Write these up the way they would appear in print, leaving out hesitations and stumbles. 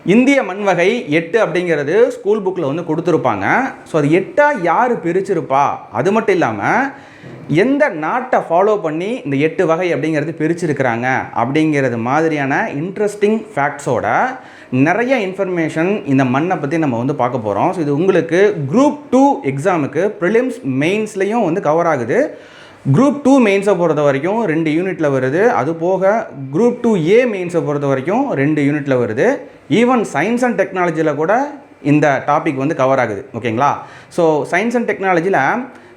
இந்திய மண் வகை 8 அப்படிங்கிறது ஸ்கூல் புக்கில் வந்து கொடுத்துருப்பாங்க. ஸோ அது 8ஆக யார் பிரிச்சிருப்பா, அது மட்டும் இல்லாமல் எந்த நாட்டை ஃபாலோ பண்ணி இந்த 8 வகை அப்படிங்கிறது பிரிச்சிருக்கிறாங்க அப்படிங்கிறது மாதிரியான இன்ட்ரெஸ்டிங் ஃபேக்ட்ஸோட நிறைய இன்ஃபர்மேஷன் இந்த மண்ணை பற்றி நம்ம வந்து பார்க்க போகிறோம். ஸோ இது உங்களுக்கு குரூப் 2 எக்ஸாமுக்கு ப்ரிலிம்ஸ் மெயின்ஸ்லேயும் வந்து கவர் ஆகுது. குரூப் 2 மெயின்ஸை பொறுத்த வரைக்கும் 2 யூனிட்டில் வருது. அது போக குரூப் 2A மெயின்ஸை பொறுத்த வரைக்கும் 2 யூனிட்டில் வருது. ஈவன் சயின்ஸ் அண்ட் டெக்னாலஜியில் கூட இந்த டாபிக் வந்து கவர் ஆகுது. ஓகேங்களா? ஸோ சயின்ஸ் அண்ட் டெக்னாலஜியில்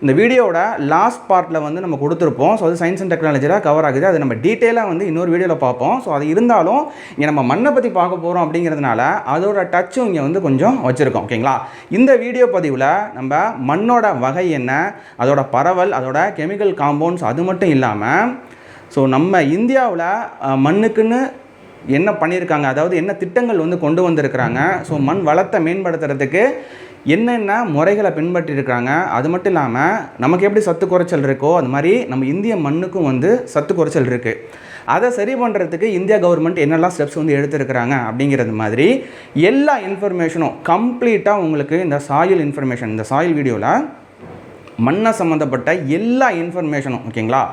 இந்த வீடியோவோட லாஸ்ட் பார்ட்டில் வந்து நம்ம கொடுத்துருப்போம். ஸோ அது சயின்ஸ் அண்ட் டெக்னாலஜியில் கவர் ஆகுது. அது நம்ம டீட்டெயிலாக வந்து இன்னொரு வீடியோவில் பார்ப்போம். ஸோ அது இருந்தாலும் இங்கே நம்ம மண்ணை பற்றி பார்க்க போகிறோம் அப்படிங்கிறதுனால அதோட டச்சும் இங்கே வந்து கொஞ்சம் வச்சுருக்கோம். ஓகேங்களா? இந்த வீடியோ பதிவில் நம்ம மண்ணோட வகை என்ன, அதோட பரவல், அதோட கெமிக்கல் காம்பவுண்ட்ஸ், அது மட்டும் இல்லாமல் ஸோ நம்ம இந்தியாவில் மண்ணுக்குன்னு என்ன பண்ணியிருக்காங்க, அதாவது என்ன திட்டங்கள் வந்து கொண்டு வந்திருக்கிறாங்க, ஸோ மண் வளத்தை மேம்படுத்துறதுக்கு என்னென்ன முறைகளை பின்பற்றிருக்காங்க, அது மட்டும் இல்லாமல் நமக்கு எப்படி சத்து குறைச்சல் இருக்கோ அது மாதிரி நம்ம இந்திய மண்ணுக்கும் வந்து சத்து குறைச்சல் இருக்குது. அதை சரி பண்ணுறதுக்கு இந்தியா கவர்மெண்ட் என்னெல்லாம் ஸ்டெப்ஸ் வந்து எடுத்துருக்கிறாங்க அப்படிங்கிறது மாதிரி எல்லா இன்ஃபர்மேஷனும் கம்ப்ளீட்டாக உங்களுக்கு இந்த சாயில் இன்ஃபர்மேஷன், இந்த சாயில் வீடியோவில் மண்ணை சம்மந்தப்பட்ட எல்லா இன்ஃபர்மேஷனும் ஓகேங்களா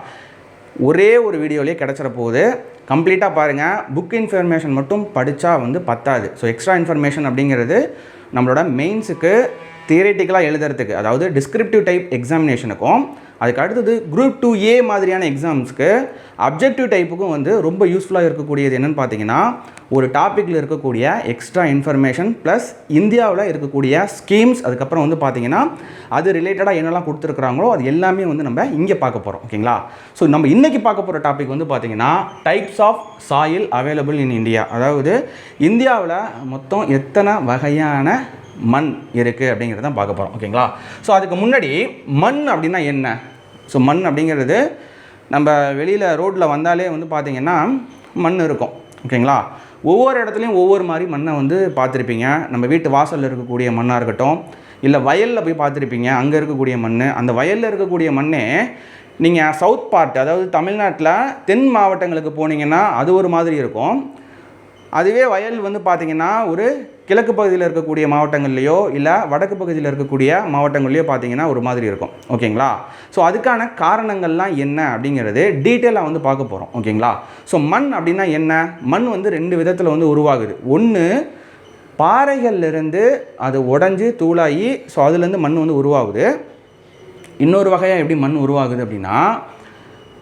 ஒரே ஒரு வீடியோலேயே கிடச்சிட போகுது. கம்ப்ளீட்டாக பாருங்கள். புக் இன்ஃபர்மேஷன் மட்டும் படித்தா வந்து பத்தாது. ஸோ எக்ஸ்ட்ரா இன்ஃபர்மேஷன் அப்படிங்கிறது நம்மளோட மெயின்ஸுக்கு தியரிட்டிக்கலாக எழுதுறதுக்கு, அதாவது டிஸ்கிரிப்டிவ் டைப் எக்ஸாமினேஷனுக்கும் அதுக்கு அடுத்தது குரூப் 2A மாதிரியான எக்ஸாம்ஸ்க்கு அப்ஜெக்டிவ் டைப்புக்கும் வந்து ரொம்ப யூஸ்ஃபுல்லாக இருக்கக்கூடியது என்னென்னு பார்த்தீங்கன்னா ஒரு டாப்பிக்கில் இருக்கக்கூடிய எக்ஸ்ட்ரா இன்ஃபர்மேஷன் ப்ளஸ் இந்தியாவில் இருக்கக்கூடிய ஸ்கீம்ஸ், அதுக்கப்புறம் வந்து பார்த்தீங்கன்னா அது ரிலேட்டடாக என்னெல்லாம் கொடுத்துருக்குறாங்களோ அது எல்லாமே வந்து நம்ம இங்கே பார்க்க போகிறோம். ஓகேங்களா? ஸோ நம்ம இன்றைக்கி பார்க்க போகிற டாபிக் வந்து பார்த்தீங்கன்னா types of soil available in India, அதாவது இந்தியாவில் மொத்தம் எத்தனை வகையான மண் இருக்குது அப்படிங்கிறத தான் பார்க்க போகிறோம். ஓகேங்களா? ஸோ அதுக்கு முன்னாடி மண் அப்படின்னா என்ன? ஸோ மண் அப்படிங்கிறது நம்ம வெளியில் ரோட்டில் வந்தாலே வந்து பார்த்திங்கன்னா மண் இருக்கும். ஓகேங்களா? ஒவ்வொரு இடத்துலையும் ஒவ்வொரு மாதிரி மண்ணை வந்து பார்த்துருப்பீங்க. நம்ம வீட்டு வாசலில் இருக்கக்கூடிய மண்ணாக இருக்கட்டும், இல்லை வயலில் போய் பார்த்துருப்பீங்க, அங்கே இருக்கக்கூடிய மண். அந்த வயலில் இருக்கக்கூடிய மண்ணே நீங்கள் சவுத் பார்ட், அதாவது தமிழ்நாட்டில் தென் மாவட்டங்களுக்கு போனீங்கன்னா அது ஒரு மாதிரி இருக்கும். அதுவே வயல் வந்து பார்த்திங்கன்னா ஒரு கிழக்கு பகுதியில் இருக்கக்கூடிய மாவட்டங்கள்லையோ இல்லை வடக்கு பகுதியில் இருக்கக்கூடிய மாவட்டங்கள்லையோ பார்த்திங்கன்னா ஒரு மாதிரி இருக்கும். ஓகேங்களா? ஸோ அதுக்கான காரணங்கள்லாம் என்ன அப்படிங்கிறது டீட்டெயிலாக வந்து பார்க்க போகிறோம். ஓகேங்களா? ஸோ மண் அப்படின்னா என்ன? மண் வந்து 2 விதத்தில் வந்து உருவாகுது. ஒன்று பாறைகள்லேருந்து அது உடஞ்சி தூளாகி ஸோ அதுலேருந்து மண் வந்து உருவாகுது. இன்னொரு வகையாக எப்படி மண் உருவாகுது அப்படின்னா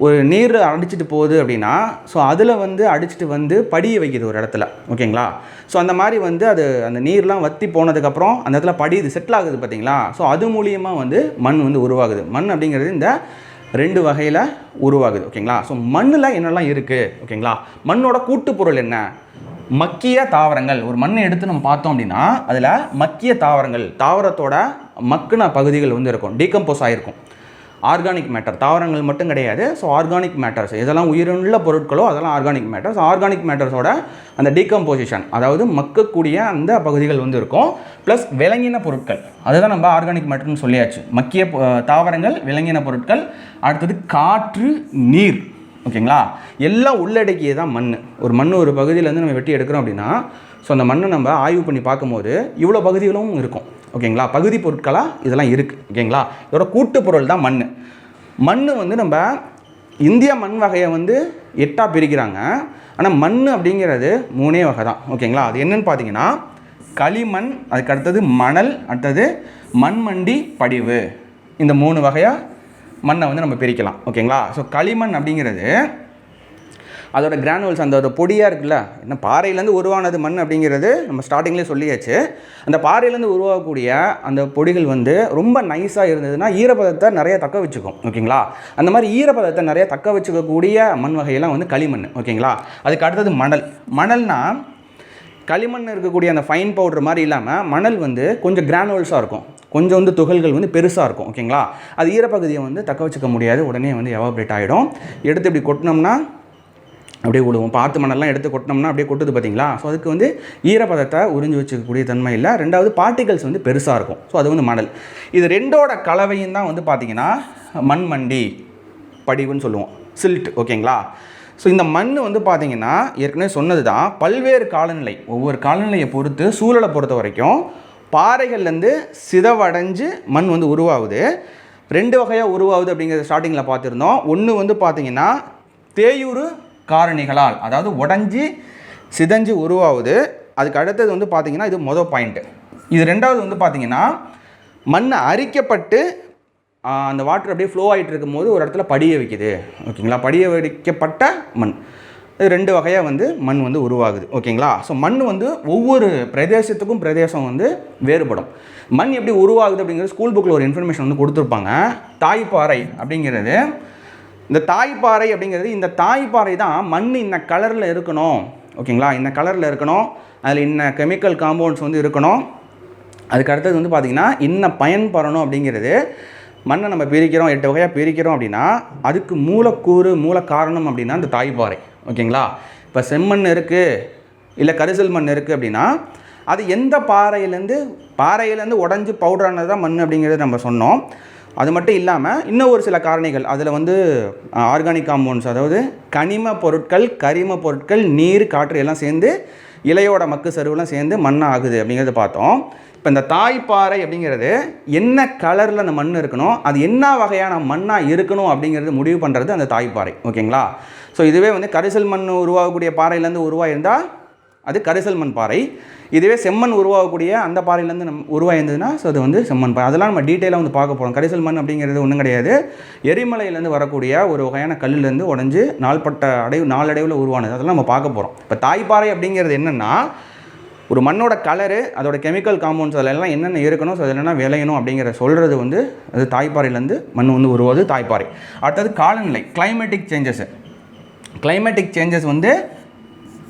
ஒரு நீர் அடிச்சிட்டு போகுது அப்படின்னா ஸோ அதில் வந்து அடிச்சுட்டு வந்து படிய வைக்கிது ஒரு இடத்துல. ஓகேங்களா? ஸோ அந்த மாதிரி வந்து அது அந்த நீர்லாம் வற்றி போனதுக்கப்புறம் அந்த இடத்துல படியுது, செட்டில் ஆகுது பார்த்தீங்களா? ஸோ அது மூலியமாக வந்து மண் வந்து உருவாகுது. மண் அப்படிங்கிறது இந்த 2 வகையில் உருவாகுது. ஓகேங்களா? ஸோ மண்ணில் என்னெல்லாம் இருக்குது? ஓகேங்களா? மண்ணோட கூட்டுப்பொருள் என்ன? மக்கிய தாவரங்கள். ஒரு மண்ணை எடுத்து நம்ம பார்த்தோம் அப்படின்னா அதில் மக்கிய தாவரங்கள், தாவரத்தோட மக்கின பகுதிகள் வந்து இருக்கும், டீகம்போஸ் ஆகிருக்கும். ஆர்கானிக் மேட்டர், தாவரங்கள் மட்டும் கிடையாது. ஸோ ஆர்கானிக் மேட்டர்ஸ் எதெல்லாம் உயிருள்ள பொருட்களோ அதெல்லாம் ஆர்கானிக் மேட்டர்ஸ். ஆர்கானிக் மேட்டர்ஸோட அந்த டீகம்போசிஷன், அதாவது மக்கக்கூடிய அந்த பகுதிகள் வந்து இருக்கும். ப்ளஸ் விலங்கின பொருட்கள், அதுதான் நம்ம ஆர்கானிக் மேட்டர்னு சொல்லியாச்சு. மக்கிய தாவரங்கள், விலங்கின பொருட்கள், அடுத்தது காற்று, நீர். ஓகேங்களா? எல்லாம் உள்ளடக்கியே தான் மண். ஒரு மண் ஒரு பகுதியிலேருந்து நம்ம வெட்டி எடுக்கிறோம் அப்படின்னா ஸோ அந்த மண்ணை நம்ம ஆய்வு பண்ணி பார்க்கும்போது இவ்வளோ பகுதிகளும் இருக்கும். ஓகேங்களா? பகுதி பொருட்களாக இதெல்லாம் இருக்குது. ஓகேங்களா? இதோட கூட்டு பொருள் தான் மண். மண் வந்து நம்ம இந்திய மண் வகையை வந்து 8ஆக பிரிக்கிறாங்க. ஆனால் மண் அப்படிங்கிறது 3 வகை தான். ஓகேங்களா? அது என்னென்னு பார்த்தீங்கன்னா களிமண், அதுக்கு அடுத்தது மணல், அடுத்தது மண்மண்டி படிவு. இந்த 3 வகையாக மண்ணை வந்து நம்ம பிரிக்கலாம். ஓகேங்களா? ஸோ களிமண் அப்படிங்கிறது அதோட கிரானுவல்ஸ், அந்த பொடியாக இருக்குல்ல, என்ன பாறையிலேருந்து உருவானது மண் அப்படிங்கிறது நம்ம ஸ்டார்டிங்லேயே சொல்லியாச்சு. அந்த பாறையிலேருந்து உருவாகக்கூடிய அந்த பொடிகள் வந்து ரொம்ப நைஸாக இருந்ததுன்னா ஈரப்பதத்தை நிறைய தக்க வச்சுக்கும். ஓகேங்களா? அந்த மாதிரி ஈரப்பதத்தை நிறைய தக்க வச்சுக்கக்கூடிய மண் வகையெல்லாம் வந்து களிமண். ஓகேங்களா? அதுக்கு அடுத்தது மணல். மணல்னால் களிமண் இருக்கக்கூடிய அந்த ஃபைன் பவுடர் மாதிரி இல்லாமல் மணல் வந்து கொஞ்சம் கிரானுவல்ஸாக இருக்கும், கொஞ்சம் வந்து துகள்கள் வந்து பெருசாக இருக்கும். ஓகேங்களா? அது ஈரப்பகுதியை வந்து தக்க வச்சுக்க முடியாது, உடனே வந்து எவாப்ரேட் ஆகிடும். எடுத்து இப்படி கொட்டினோம்னா அப்படியே விடுவோம். பார்த்து மணல்லாம் எடுத்து கொட்டினோம்னா அப்படியே கொட்டுது பார்த்தீங்களா? ஸோ அதுக்கு வந்து ஈரப்பதத்தை உறிஞ்சி வச்சுக்கக்கூடிய தன்மை இல்லை. ரெண்டாவது பார்ட்டிகல்ஸ் வந்து பெருசாக இருக்கும். ஸோ அது வந்து மணல். இது 2ஓட கலவையும் தான் வந்து பார்த்திங்கன்னா மண்மண்டி படிவுன்னு சொல்லுவோம், சில்ட். ஓகேங்களா? ஸோ இந்த மண் வந்து பார்த்திங்கன்னா ஏற்கனவே சொன்னது தான், பல்வேறு காலநிலை, ஒவ்வொரு காலநிலையை பொறுத்து, சூழலை பொறுத்த வரைக்கும் பாறைகள்லேருந்து சிதவடைஞ்சு மண் வந்து உருவாகுது. 2 வகையாக உருவாகுது அப்படிங்கிறது ஸ்டார்டிங்கில் பார்த்துருந்தோம். ஒன்று வந்து பார்த்திங்கன்னா தேயுறு காரணிகளால், அதாவது உடஞ்சி சிதஞ்சு உருவாகுது. அதுக்கு அடுத்தது வந்து பார்த்திங்கன்னா இது மொதல் பாயிண்ட்டு. இது ரெண்டாவது வந்து பார்த்திங்கன்னா மண் அரிக்கப்பட்டு அந்த வாட்டர் அப்படியே ஃப்ளோ ஆகிட்டு இருக்கும்போது ஒரு இடத்துல படிய வைக்குது. ஓகேங்களா, படிய வைக்கப்பட்ட மண். இது 2 வகையாக வந்து மண் வந்து உருவாகுது. ஓகேங்களா, ஸோ மண் வந்து ஒவ்வொரு பிரதேசத்துக்கும் பிரதேசம் வந்து வேறுபடும். மண் எப்படி உருவாகுது அப்படிங்கிறது ஸ்கூல் புக்கில் ஒரு இன்ஃபர்மேஷன் வந்து கொடுத்துருப்பாங்க. தாய்ப்பாறை அப்படிங்கிறது, இந்த தாய்ப்பாறை அப்படிங்கிறது, இந்த தாய்ப்பாறை தான் மண் இந்த கலரில் இருக்கணும். ஓகேங்களா, இந்த கலரில் இருக்கணும், அதில் இன்ன கெமிக்கல் காம்பவுண்ட்ஸ் வந்து இருக்கணும், அதுக்கு அடுத்தது வந்து பார்த்திங்கன்னா இன்னும் பயன்படணும் அப்படிங்கிறது. மண்ணை நம்ம பிரிக்கிறோம், 8 வகையாக பிரிக்கிறோம் அப்படின்னா அதுக்கு மூலக்கூறு மூல காரணம் அப்படின்னா இந்த தாய்ப்பாறை. ஓகேங்களா, இப்போ செம்மண் இருக்குது இல்லை கரிசல் மண் இருக்குது அப்படின்னா அது எந்த பாறையிலேருந்து உடஞ்சி பவுடரானது தான் மண் அப்படிங்கிறது நம்ம சொன்னோம். அது மட்டும் இல்லாமல் இன்னும் ஒரு சில காரணிகள், அதில் வந்து ஆர்கானிக் காம்பவுண்ட்ஸ், அதாவது கனிம பொருட்கள், கரிம பொருட்கள், நீர், காற்று எல்லாம் சேர்ந்து இலையோட மக்கு சருவெல்லாம் சேர்ந்து மண் ஆகுது அப்படிங்கிறத பார்த்தோம். இப்போ இந்த தாய்ப்பாறை அப்படிங்கிறது என்ன கலரில் அந்த மண் இருக்கணும், அது என்ன வகையான மண்ணாக இருக்கணும் அப்படிங்கிறது முடிவு பண்ணுறது அந்த தாய்ப்பாறை. ஓகேங்களா, ஸோ இதுவே வந்து கரிசல் மண் உருவாகக்கூடிய பாறையிலேருந்து உருவாயிருந்தால் அது கரிசல் மண் பாறை. இதுவே செம்மண் உருவாகக்கூடிய அந்த பாறையிலேருந்து உருவாயிருந்ததுன்னா ஸோ அது வந்து செம்மண் பாறை. அதெல்லாம் நம்ம டீட்டெயிலாக வந்து பார்க்க போகிறோம். கரிசல் மண் அப்படிங்கிறது ஒன்றும் கிடையாது, எரிமலையிலேருந்து வரக்கூடிய ஒரு வகையான கல்லுலேருந்து உடஞ்சி நாளடைவில் உருவானது. அதெல்லாம் நம்ம பார்க்க போகிறோம். இப்போ தாய்ப்பாறை அப்படிங்கிறது என்னென்னா ஒரு மண்ணோட கலரு, அதோட கெமிக்கல் காம்பவுண்ட்ஸ், அதெல்லாம் என்னென்ன இருக்கணும், ஸோ அதெல்லாம் விளையணும் அப்படிங்கிற சொல்கிறது வந்து அது தாய்ப்பாறையிலேருந்து மண் வந்து உருவாது தாய்ப்பாறை. அடுத்தது காலநிலை, கிளைமேட்டிக் சேஞ்சஸ் வந்து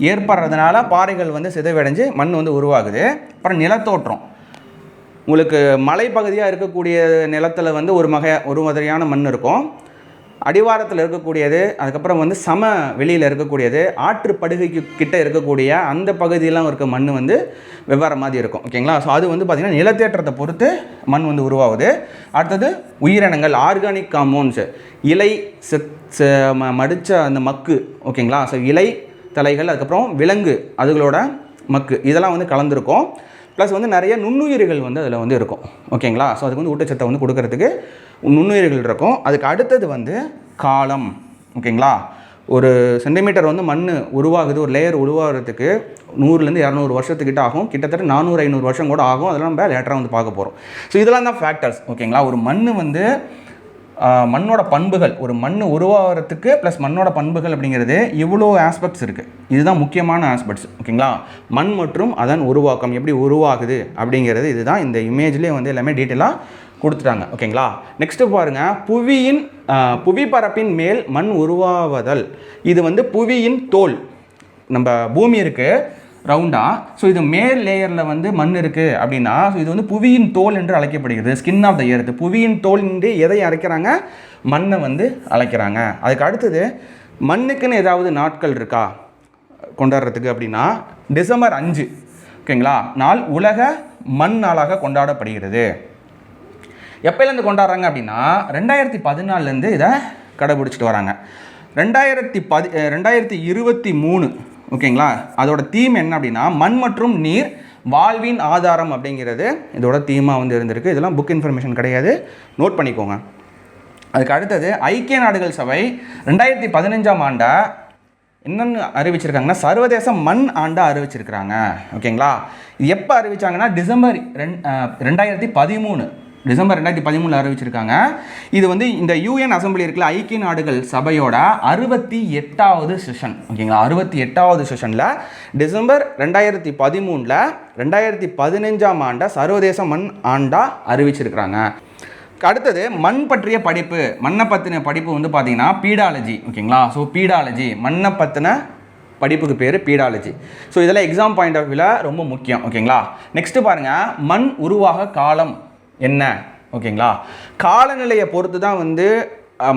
ஏற்படுறதுனால பாறைகள் வந்து சிதைவடைஞ்சு மண் வந்து உருவாகுது. அப்புறம் நிலத்தோற்றம், உங்களுக்கு மலைப்பகுதியாக இருக்கக்கூடிய நிலத்தில் வந்து ஒரு மாதிரியான மண் இருக்கும், அடிவாரத்தில் இருக்கக்கூடியது, அதுக்கப்புறம் வந்து வெளியில் இருக்கக்கூடியது, ஆற்றுப்படுகைக்கு கிட்ட இருக்கக்கூடிய அந்த பகுதியெல்லாம் இருக்க மண் வந்து வெவ்வேறு மாதிரி இருக்கும். ஓகேங்களா, ஸோ அது வந்து பார்த்திங்கன்னா நிலத்தேற்றத்தை பொறுத்து மண் வந்து உருவாகுது. அடுத்தது உயிரினங்கள், ஆர்கானிக் காம்பவுண்ட்ஸு, இலை மடித்த அந்த மக்கு. ஓகேங்களா, ஸோ இலை தலைகள், அதுக்கப்புறம் விலங்கு அதுகளோட மக்கு, இதெல்லாம் வந்து கலந்துருக்கும். ப்ளஸ் வந்து நிறைய நுண்ணுயிர்கள் வந்து அதில் வந்து இருக்கும். ஓகேங்களா, ஸோ அதுக்கு வந்து ஊட்டச்சத்தை வந்து கொடுக்கறதுக்கு நுண்ணுயிர்கள் இருக்கும். அதுக்கு அடுத்தது வந்து காலம். ஓகேங்களா, ஒரு சென்டிமீட்டர் வந்து மண் உருவாகுது, ஒரு லேயர் உருவாகிறதுக்கு 100-200 வருஷத்துக்கிட்ட ஆகும், கிட்டத்தட்ட 400-500 வருஷம் கூட ஆகும். அதெல்லாம் நம்ம லேட்டராக வந்து பார்க்க போகிறோம். ஸோ இதெல்லாம் தான் ஃபேக்டர்ஸ். ஓகேங்களா, ஒரு மண் வந்து மண்ணோட பண்புகள், ஒரு மண் உருவாகிறதுக்கு ப்ளஸ் மண்ணோட பண்புகள் அப்படிங்கிறது இவ்வளோ ஆஸ்பெக்ட்ஸ் இருக்குது. இதுதான் முக்கியமான ஆஸ்பெக்ட்ஸ். ஓகேங்களா, மண் மற்றும் அதன் உருவாக்கம் எப்படி உருவாகுது அப்படிங்கிறது இதுதான். இந்த இமேஜ்லேயே வந்து எல்லாமே டீட்டெயிலாக கொடுத்துட்டாங்க. ஓகேங்களா, நெக்ஸ்ட்டு பாருங்கள், புவிப்பரப்பின் மேல் மண் உருவாவதல். இது வந்து புவியின் தோல், நம்ம பூமி இருக்குது ரவுண்டாக, ஸோ இது மேல் லேயரில் வந்து மண் இருக்குது அப்படின்னா ஸோ இது வந்து புவியின் தோல் என்று அழைக்கப்படுகிறது. Skin of the earth. புவியின் தோல் என்று எதை அழைக்கிறாங்க, மண்ணை வந்து அழைக்கிறாங்க. அதுக்கு அடுத்தது மண்ணுக்குன்னு ஏதாவது நாட்கள் இருக்கா கொண்டாடுறதுக்கு அப்படின்னா டிசம்பர் 5, ஓகேங்களா, நாள் உலக மண் நாளாக கொண்டாடப்படுகிறது. எப்போலேருந்து கொண்டாடுறாங்க அப்படின்னா 2014 இதை கடைபிடிச்சிட்டு வராங்க. 2023, ஓகேங்களா, அதோட தீம் என்ன அப்படின்னா மண் மற்றும் நீர் வாழ்வின் ஆதாரம் அப்படிங்கிறது இதோட தீமாக வந்து இருந்திருக்கு. இதெல்லாம் புக் இன்ஃபர்மேஷன் கிடையாது, நோட் பண்ணிக்கோங்க. அதுக்கு அடுத்தது ஐக்கிய நாடுகள் சபை 2015ஆம் ஆண்டை என்னென்னு அறிவிச்சிருக்காங்கன்னா சர்வதேச மண் ஆண்டாக அறிவிச்சிருக்கிறாங்க. ஓகேங்களா, இது எப்போ அறிவிச்சாங்கன்னா டிசம்பர் 2013 அறிவிச்சிருக்காங்க. இது வந்து இந்த யூஎன் அசம்பிளி இருக்குல்ல, ஐக்கிய நாடுகள் சபையோட 68வது செஷன். ஓகேங்களா, 68வது செஷனில் டிசம்பர் 2013 2015ஆம் ஆண்டை சர்வதேச மண் ஆண்டாக அறிவிச்சிருக்கிறாங்க. அடுத்தது மண் பற்றிய படிப்பு, மண்ணை பற்றின படிப்பு வந்து பார்த்தீங்கன்னா பீடாலஜி. ஓகேங்களா, ஸோ பீடாலஜி, மண்ணை பற்றின படிப்புக்கு பேர் பீடாலஜி. ஸோ இதெல்லாம் எக்ஸாம் பாயிண்ட் ஆஃப் வியூவில் ரொம்ப முக்கியம். ஓகேங்களா, நெக்ஸ்ட்டு பாருங்கள், மண் உருவாக காலம் என்ன. ஓகேங்களா, காலநிலையை பொறுத்து தான் வந்து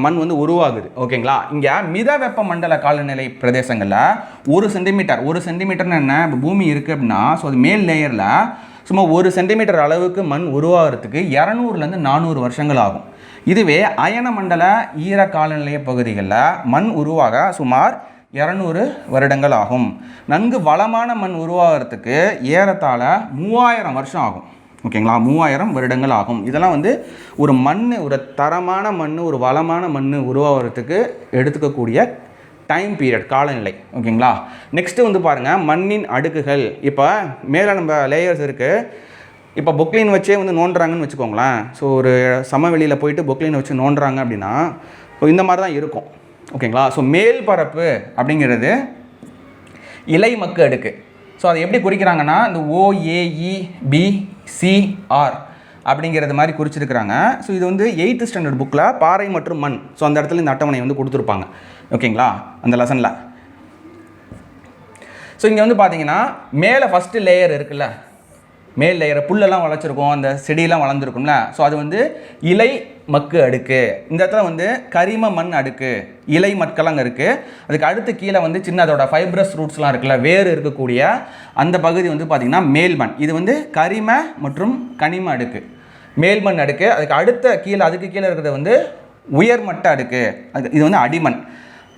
மண் வந்து உருவாகுது. ஓகேங்களா, இங்கே மித வெப்ப மண்டல காலநிலை பிரதேசங்களில் 1 சென்டிமீட்டர்னு என்ன, இப்போ பூமி இருக்குது அப்படின்னா ஸோ அது மேல் லேயரில் சும்மா 1 சென்டிமீட்டர் அளவுக்கு மண் உருவாகிறதுக்கு 200-400 வருஷங்கள் ஆகும். இதுவே அயன மண்டல ஈர காலநிலைய பகுதிகளில் மண் உருவாக சுமார் 200 வருடங்கள் ஆகும். நன்கு வளமான மண் உருவாகிறதுக்கு ஏறத்தாழ 3000 வருஷம் ஆகும். ஓகேங்களா, 3000 வருடங்கள் ஆகும். இதெல்லாம் வந்து ஒரு மண், ஒரு தரமான மண், ஒரு வளமான மண் உருவாகிறதுக்கு எடுத்துக்கக்கூடிய டைம் பீரியட், காலநிலை. ஓகேங்களா, நெக்ஸ்ட்டு வந்து பாருங்கள் மண்ணின் அடுக்குகள். இப்போ மேலே நம்ம லேயர்ஸ் இருக்குது. இப்போ பொக்லைன் வச்சே வந்து நோண்டுறாங்கன்னு வச்சுக்கோங்களேன். ஸோ ஒரு சமவெளியில் போயிட்டு பொக்லைன் வச்சு நோண்டுறாங்க அப்படின்னா இந்த மாதிரி தான் இருக்கும். ஓகேங்களா, ஸோ மேல் பரப்பு அப்படிங்கிறது இலை மக்கு அடுக்கு. ஸோ அதை எப்படி குறிக்கிறாங்கன்னா இந்த OAEBCR அப்படிங்கிறது மாதிரி குறிச்சிருக்கிறாங்க. ஸோ இது வந்து 8th ஸ்டாண்டர்ட் புக்கில் பாறை மற்றும் மண், ஸோ அந்த இடத்துல இந்த அட்டவணை வந்து கொடுத்துருப்பாங்க. ஓகேங்களா, அந்த லெசனில். ஸோ இங்கே வந்து பார்த்தீங்கன்னா மேலே ஃபஸ்ட்டு லேயர் இருக்குல்ல, மேல் லேயரை புல்லெல்லாம் வளர்ச்சிருக்கும், அந்த செடியெல்லாம் வளர்ந்துருக்கும்ல. ஸோ அது வந்து இலை மக்கு அடுக்கு. இந்த இடத்துல வந்து கரிம மண் அடுக்கு, இலை மட்கெல்லாம் அங்கே இருக்குது. அதுக்கு அடுத்து கீழே வந்து சின்ன அதோட ஃபைப்ரஸ் ரூட்ஸ்லாம் இருக்குல்ல, வேறு இருக்கக்கூடிய அந்த பகுதி வந்து பார்த்திங்கன்னா மேல்மண். இது வந்து கரிம மற்றும் கனிம அடுக்கு, மேல்மண் அடுக்கு. அதுக்கு அடுத்த கீழே, அதுக்கு கீழே இருக்கிறது வந்து உயர்மட்ட அடுக்கு, இது வந்து அடிமண்.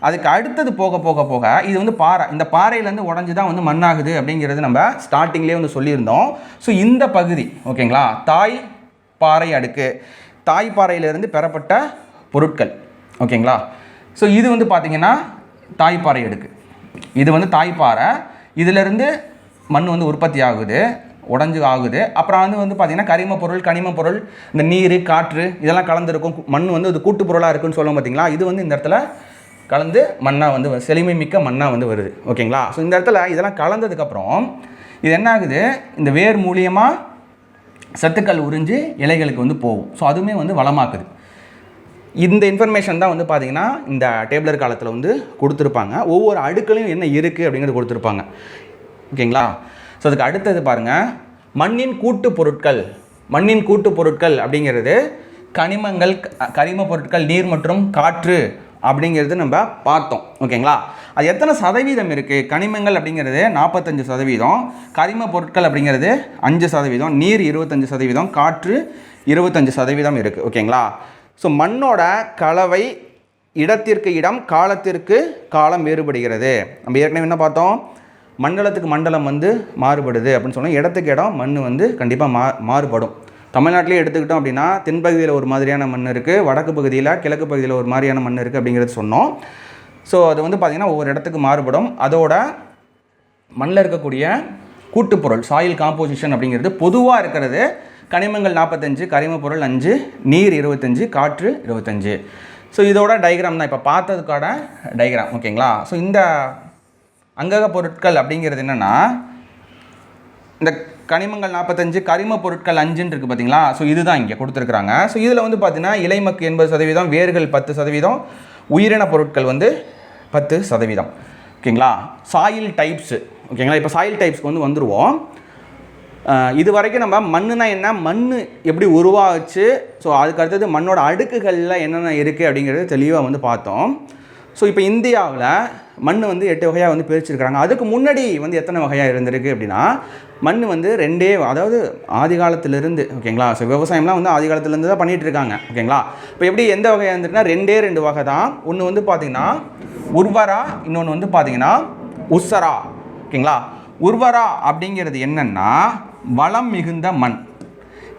அதுக்கு அடுத்தது போக போக போக இது வந்து பாறை, இந்த பாறையிலேருந்து உடஞ்சி தான் வந்து மண்ணாகுது அப்படிங்கிறது நம்ம ஸ்டார்டிங்லேயே வந்து சொல்லியிருந்தோம். ஸோ இந்த பகுதி ஓகேங்களா, தாய் பாறை அடுக்கு, தாய் பாறையிலேருந்து பெறப்பட்ட பொருட்கள். ஓகேங்களா, ஸோ இது வந்து பார்த்திங்கன்னா தாய்ப்பாறை அடுக்கு. இது வந்து தாய்ப்பாறை, இதிலேருந்து மண் வந்து உற்பத்தி ஆகுது, உடஞ்சி ஆகுது. அப்புறம் வந்து பார்த்திங்கன்னா கரிம பொருள், கனிம பொருள், இந்த நீர், காற்று இதெல்லாம் கலந்துருக்கும். மண் வந்து இது கூட்டு பொருளாக இருக்குன்னு சொல்லுவோம் பார்த்திங்களா. இது வந்து இந்த இடத்துல கலந்து மண்ணாக வந்து செழுமை மிக்க மண்ணாக வந்து வருது. ஓகேங்களா, ஸோ இந்த இடத்துல இதெல்லாம் கலந்ததுக்கப்புறம் இது என்ன ஆகுது, இந்த வேர் மூலியமாக சத்துக்கள் உறிஞ்சி இலைகளுக்கு வந்து போகும். ஸோ அதுவுமே வந்து வளமாக்குது. இந்த இன்ஃபர்மேஷன் தான் வந்து பார்த்திங்கன்னா இந்த டேபிளர் காலத்தில் வந்து கொடுத்துருப்பாங்க. ஒவ்வொரு அடுக்களையும் என்ன இருக்குது அப்படிங்கிறது கொடுத்துருப்பாங்க. ஓகேங்களா, ஸோ அதுக்கு அடுத்தது பாருங்கள் மண்ணின் கூட்டு பொருட்கள். மண்ணின் கூட்டு பொருட்கள் அப்படிங்கிறது கனிமங்கள், கரிம பொருட்கள், நீர் மற்றும் காற்று அப்படிங்கிறது நம்ம பார்த்தோம். ஓகேங்களா, அது எத்தனை சதவீதம் இருக்குது? கனிமங்கள் அப்படிங்கிறது 45%, கரிம பொருட்கள் அப்படிங்கிறது 5%, நீர் 25%, காற்று 25% இருக்குது. ஓகேங்களா, ஸோ மண்ணோட கலவை இடத்திற்கு இடம், காலத்திற்கு காலம் வேறுபடுகிறது. நம்ம ஏற்கனவே என்ன பார்த்தோம், மண்டலத்துக்கு மண்டலம் வந்து மாறுபடுது அப்படின்னு சொன்னால் இடத்துக்கு இடம் மண் வந்து கண்டிப்பாக மாறுபடும். தமிழ்நாட்டிலே எடுத்துக்கிட்டோம் அப்படின்னா தென்பகுதியில் ஒரு மாதிரியான மண் இருக்குது, வடக்கு பகுதியில், கிழக்கு பகுதியில் ஒரு மாதிரியான மண் இருக்குது அப்படிங்கிறது சொன்னோம். ஸோ அது வந்து பார்த்திங்கன்னா ஒவ்வொரு இடத்துக்கு மாறுபடும். அதோட மண்ணில் இருக்கக்கூடிய கூட்டுப்பொருள், சாயில் காம்போசிஷன் அப்படிங்கிறது பொதுவாக இருக்கிறது கனிமங்கள் 45, கரிம பொருள் 5, நீர் 25, காற்று 25. ஸோ இதோட டயக்ராம் தான் இப்போ பார்த்ததுக்கான டயக்ராம். ஓகேங்களா, ஸோ இந்த அங்கக பொருட்கள் அப்படிங்கிறது என்னென்னா இந்த கனிமங்கள் 45, கரிம பொருட்கள் 5 இருக்குது பார்த்தீங்களா. ஸோ இதுதான் இங்கே கொடுத்துருக்குறாங்க. ஸோ இதில் வந்து பார்த்தீங்கன்னா இலைமக்கு 80%, வேர்கள் 10%, உயிரின பொருட்கள் வந்து 10%. ஓகேங்களா, சாயில் டைப்ஸு. ஓகேங்களா, இப்போ சாயில் டைப்ஸ்க்கு வந்து வந்துடுவோம். இது வரைக்கும் நம்ம மண்ணுனா என்ன, மண் எப்படி உருவாச்சு, ஸோ அதுக்கு அடுத்தது மண்ணோட அடுக்குகளில் என்னென்ன இருக்குது அப்படிங்கிறது தெளிவாக வந்து பார்த்தோம். ஸோ இப்போ இந்தியாவில் மண் வந்து 8 வகையாக வந்து பிரிச்சிருக்கிறாங்க. அதுக்கு முன்னாடி வந்து எத்தனை வகையாக இருந்திருக்கு அப்படின்னா மண் வந்து 2, அதாவது ஆதி காலத்திலிருந்து. ஓகேங்களா, ஸோ விவசாயம்லாம் வந்து ஆதி காலத்துலேருந்து தான் பண்ணிகிட்டு இருக்காங்க. ஓகேங்களா, இப்போ எப்படி எந்த வகையாக இருந்திருக்குன்னா 2 வகை தான். ஒன்று வந்து பார்த்திங்கன்னா உர்வரா, இன்னொன்று வந்து பார்த்திங்கன்னா உஸ்ஸரா. ஓகேங்களா, உர்வரா அப்படிங்கிறது என்னென்னா வளம் மிகுந்த மண்,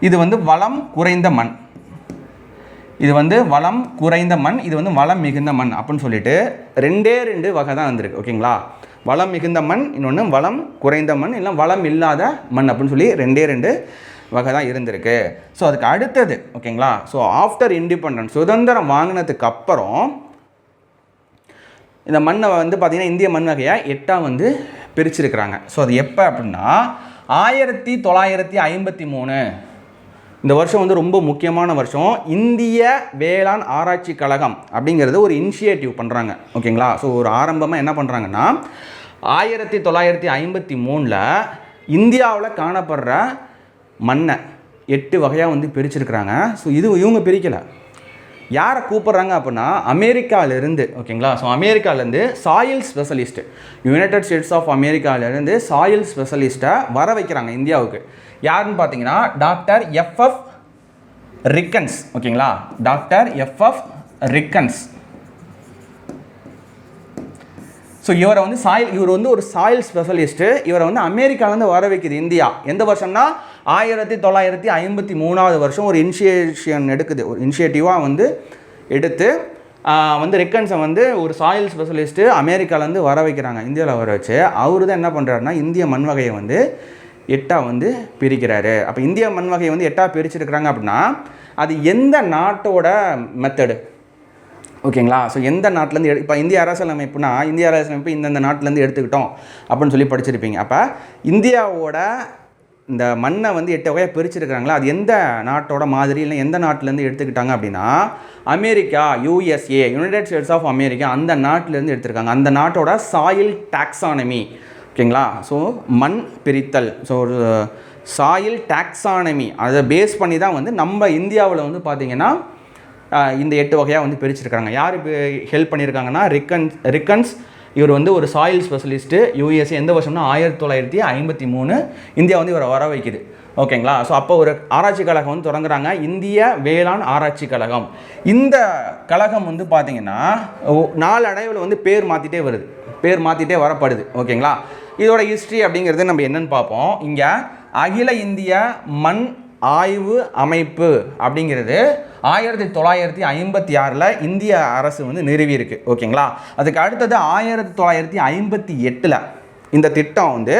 இது வந்து வளம் குறைந்த மண். இது வந்து வளம் குறைந்த மண், இது வந்து வளம் மிகுந்த மண் அப்படின்னு சொல்லிட்டு 2 வகை தான் வந்திருக்கு. ஓகேங்களா, வளம் மிகுந்த மண், இன்னொன்று வளம் குறைந்த மண், இல்லை வளம் இல்லாத மண் அப்படின்னு சொல்லி 2 வகை தான் இருந்திருக்கு. ஸோ அதுக்கு அடுத்தது ஓகேங்களா, ஸோ ஆஃப்டர் இண்டிபெண்டன்ஸ், சுதந்திரம் வாங்கினதுக்கு அப்புறம் இந்த மண்ணை வந்து பார்த்திங்கன்னா இந்திய மண் வகையை 8 வந்து பிரிச்சிருக்கிறாங்க. ஸோ அது எப்போ அப்படின்னா 1953. இந்த வருஷம் வந்து ரொம்ப முக்கியமான வருஷம். இந்திய வேளாண் ஆராய்ச்சி கழகம் அப்படிங்கிறது ஒரு இனிஷியேட்டிவ் பண்ணுறாங்க. ஓகேங்களா, ஸோ ஒரு ஆரம்பமாக என்ன பண்ணுறாங்கன்னா 1953 இந்தியாவில் காணப்படுற மண்ணை 8 வகையாக வந்து பிரிச்சிருக்கிறாங்க. ஸோ இது இவங்க பிரிக்கலை, யாரை கூப்பிட்றாங்க அப்படின்னா அமெரிக்காவிலேருந்து. ஓகேங்களா, ஸோ அமெரிக்காவிலேருந்து soil specialist, united states of அமெரிக்காவிலேருந்து சாயில் ஸ்பெஷலிஸ்ட்டை வர வைக்கிறாங்க இந்தியாவுக்கு. யாருன்னு பார்த்தீங்கன்னா டாக்டர் எஃப்எஃப் ரிக்கன்ஸ். ஓகேங்களா, டாக்டர் எஃப்எஃப் ரிக்கன்ஸ். ஸோ இவர் வந்து ஒரு சாயில் ஸ்பெஷலிஸ்ட்டு. இவரை வந்து அமெரிக்காவிலேருந்து வர வைக்குது இந்தியா. எந்த வருஷம்னா 1953 வருஷம் ஒரு இனிஷியேஷன் எடுக்குது. ஒரு இனிஷியேட்டிவாக வந்து எடுத்து வந்து ரெக்கன்ஸை வந்து ஒரு சாயில் ஸ்பெஷலிஸ்ட்டு அமெரிக்காவிலேருந்து வர வைக்கிறாங்க, இந்தியாவில் வர வச்சு. அவர் தான் என்ன பண்ணுறாருன்னா இந்திய மண் வகையை வந்து 8 வந்து பிரிக்கிறாரு. அப்போ இந்திய மண் வகையை வந்து 8 பிரிச்சிருக்கிறாங்க அப்படின்னா அது எந்த நாட்டோட மெத்தடு, ஓகேங்களா? ஸோ எந்த நாட்டிலேருந்து இப்போ இந்திய அரசியலமைப்புனா இந்திய அரசியலமைப்பு இந்தந்த நாட்டிலேருந்து எடுத்துக்கிட்டோம் அப்படின்னு சொல்லி படிச்சிருப்பீங்க. அப்போ இந்தியாவோட இந்த மண்ணை வந்து 8 வகையாக பிரிச்சிருக்கிறாங்களா, அது எந்த நாட்டோட மாதிரி இல்லை எந்த நாட்டிலேருந்து எடுத்துக்கிட்டாங்க அப்படின்னா America, USA, United states of America, அந்த நாட்டிலேருந்து எடுத்திருக்காங்க. அந்த நாட்டோட சாயில் டாக்ஸானமி, ஓகேங்களா? ஸோ மண் பிரித்தல், ஸோ ஒரு சாயில் டாக்ஸானமி அதை பேஸ் பண்ணி தான் வந்து நம்ம இந்தியாவில் வந்து பார்த்திங்கன்னா இந்த 8 வகையாக வந்து பிரிச்சிருக்காங்க. யார் இப்போ ஹெல்ப் பண்ணியிருக்காங்கன்னா ரிக்கன்ஸ். இவர் வந்து ஒரு சாயில் ஸ்பெஷலிஸ்ட்டு, USA. எந்த வருஷம்னா 1953 இந்தியா வந்து இவரை வர வைக்குது, ஓகேங்களா? ஸோ அப்போ ஒரு ஆராய்ச்சி கழகம் வந்து தொடங்குறாங்க, இந்திய வேளாண் ஆராய்ச்சி கழகம். இந்த கழகம் வந்து பார்த்திங்கன்னா நாளடைவில் வந்து பேர் மாற்றிட்டே வருது, பேர் மாற்றிட்டே வரப்படுது, ஓகேங்களா? இதோட ஹிஸ்ட்ரி அப்படிங்கிறது நம்ம என்னென்னு பார்ப்போம். இங்கே அகில இந்திய மண் ஆய்வு அமைப்பு அப்படிங்கிறது 1956 இந்திய அரசு வந்து நிறுவியிருக்கு, ஓகேங்களா? அதுக்கு அடுத்தது 1958 இந்த திட்டம் வந்து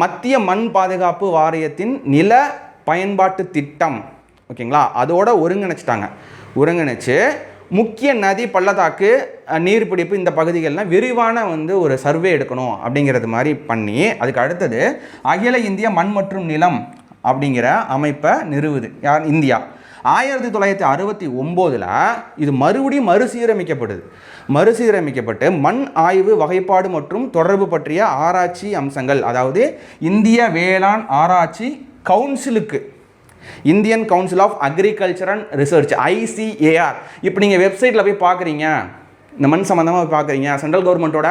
மத்திய மண் பாதுகாப்பு வாரியத்தின் நில பயன்பாட்டு திட்டம், ஓகேங்களா? அதோட ஒருங்கிணைச்சு முக்கிய நதி பள்ளத்தாக்கு நீர்பிடிப்பு இந்த பகுதிகளெலாம் விரிவான வந்து ஒரு சர்வே எடுக்கணும் அப்படிங்கிறது மாதிரி பண்ணி அதுக்கு அடுத்தது அகில இந்திய மண் மற்றும் நிலம் அப்படிங்கிற அமைப்பை நிறுவுது யார்? இந்தியா. 1969 இது மறுபடியும் மறுசீரமைக்கப்பட்டு மண் ஆய்வு வகைப்பாடு மற்றும் தொடர்பு பற்றிய ஆராய்ச்சி அம்சங்கள், அதாவது இந்திய வேளாண் ஆராய்ச்சி கவுன்சிலுக்கு, Indian council of agriculture and research, ICAR. இப்போ நீங்கள் வெப்சைட்டில் போய் பார்க்குறீங்க, இந்த மண் சம்மந்தமாக போய் பார்க்குறீங்க, சென்ட்ரல் கவர்மெண்ட்டோட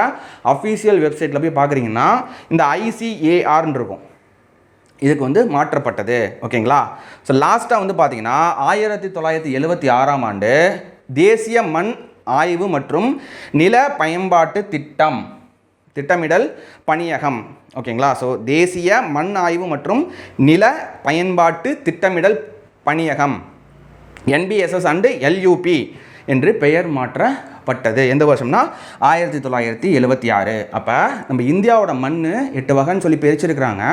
அஃபீஷியல் வெப்சைட்டில் போய் பார்க்குறீங்கன்னா இந்த ICARன்னு இருக்கும், இதுக்கு வந்து மாற்றப்பட்டது, ஓகேங்களா? ஸோ லாஸ்ட்டாக வந்து பார்த்தீங்கன்னா 1976 தேசிய மண் ஆய்வு மற்றும் நில பயன்பாட்டு திட்டமிடல் பணியகம், ஓகேங்களா? ஸோ தேசிய மண் ஆய்வு மற்றும் நில பயன்பாட்டு திட்டமிடல் பணியகம், NBSS அண்டு LUP என்று பெயர் மாற்றப்பட்டது. எந்த வருஷம்னா 1976. அப்போ நம்ம இந்தியாவோட மண் 8 வகைன்னு சொல்லி பிரிச்சிருக்கிறாங்க.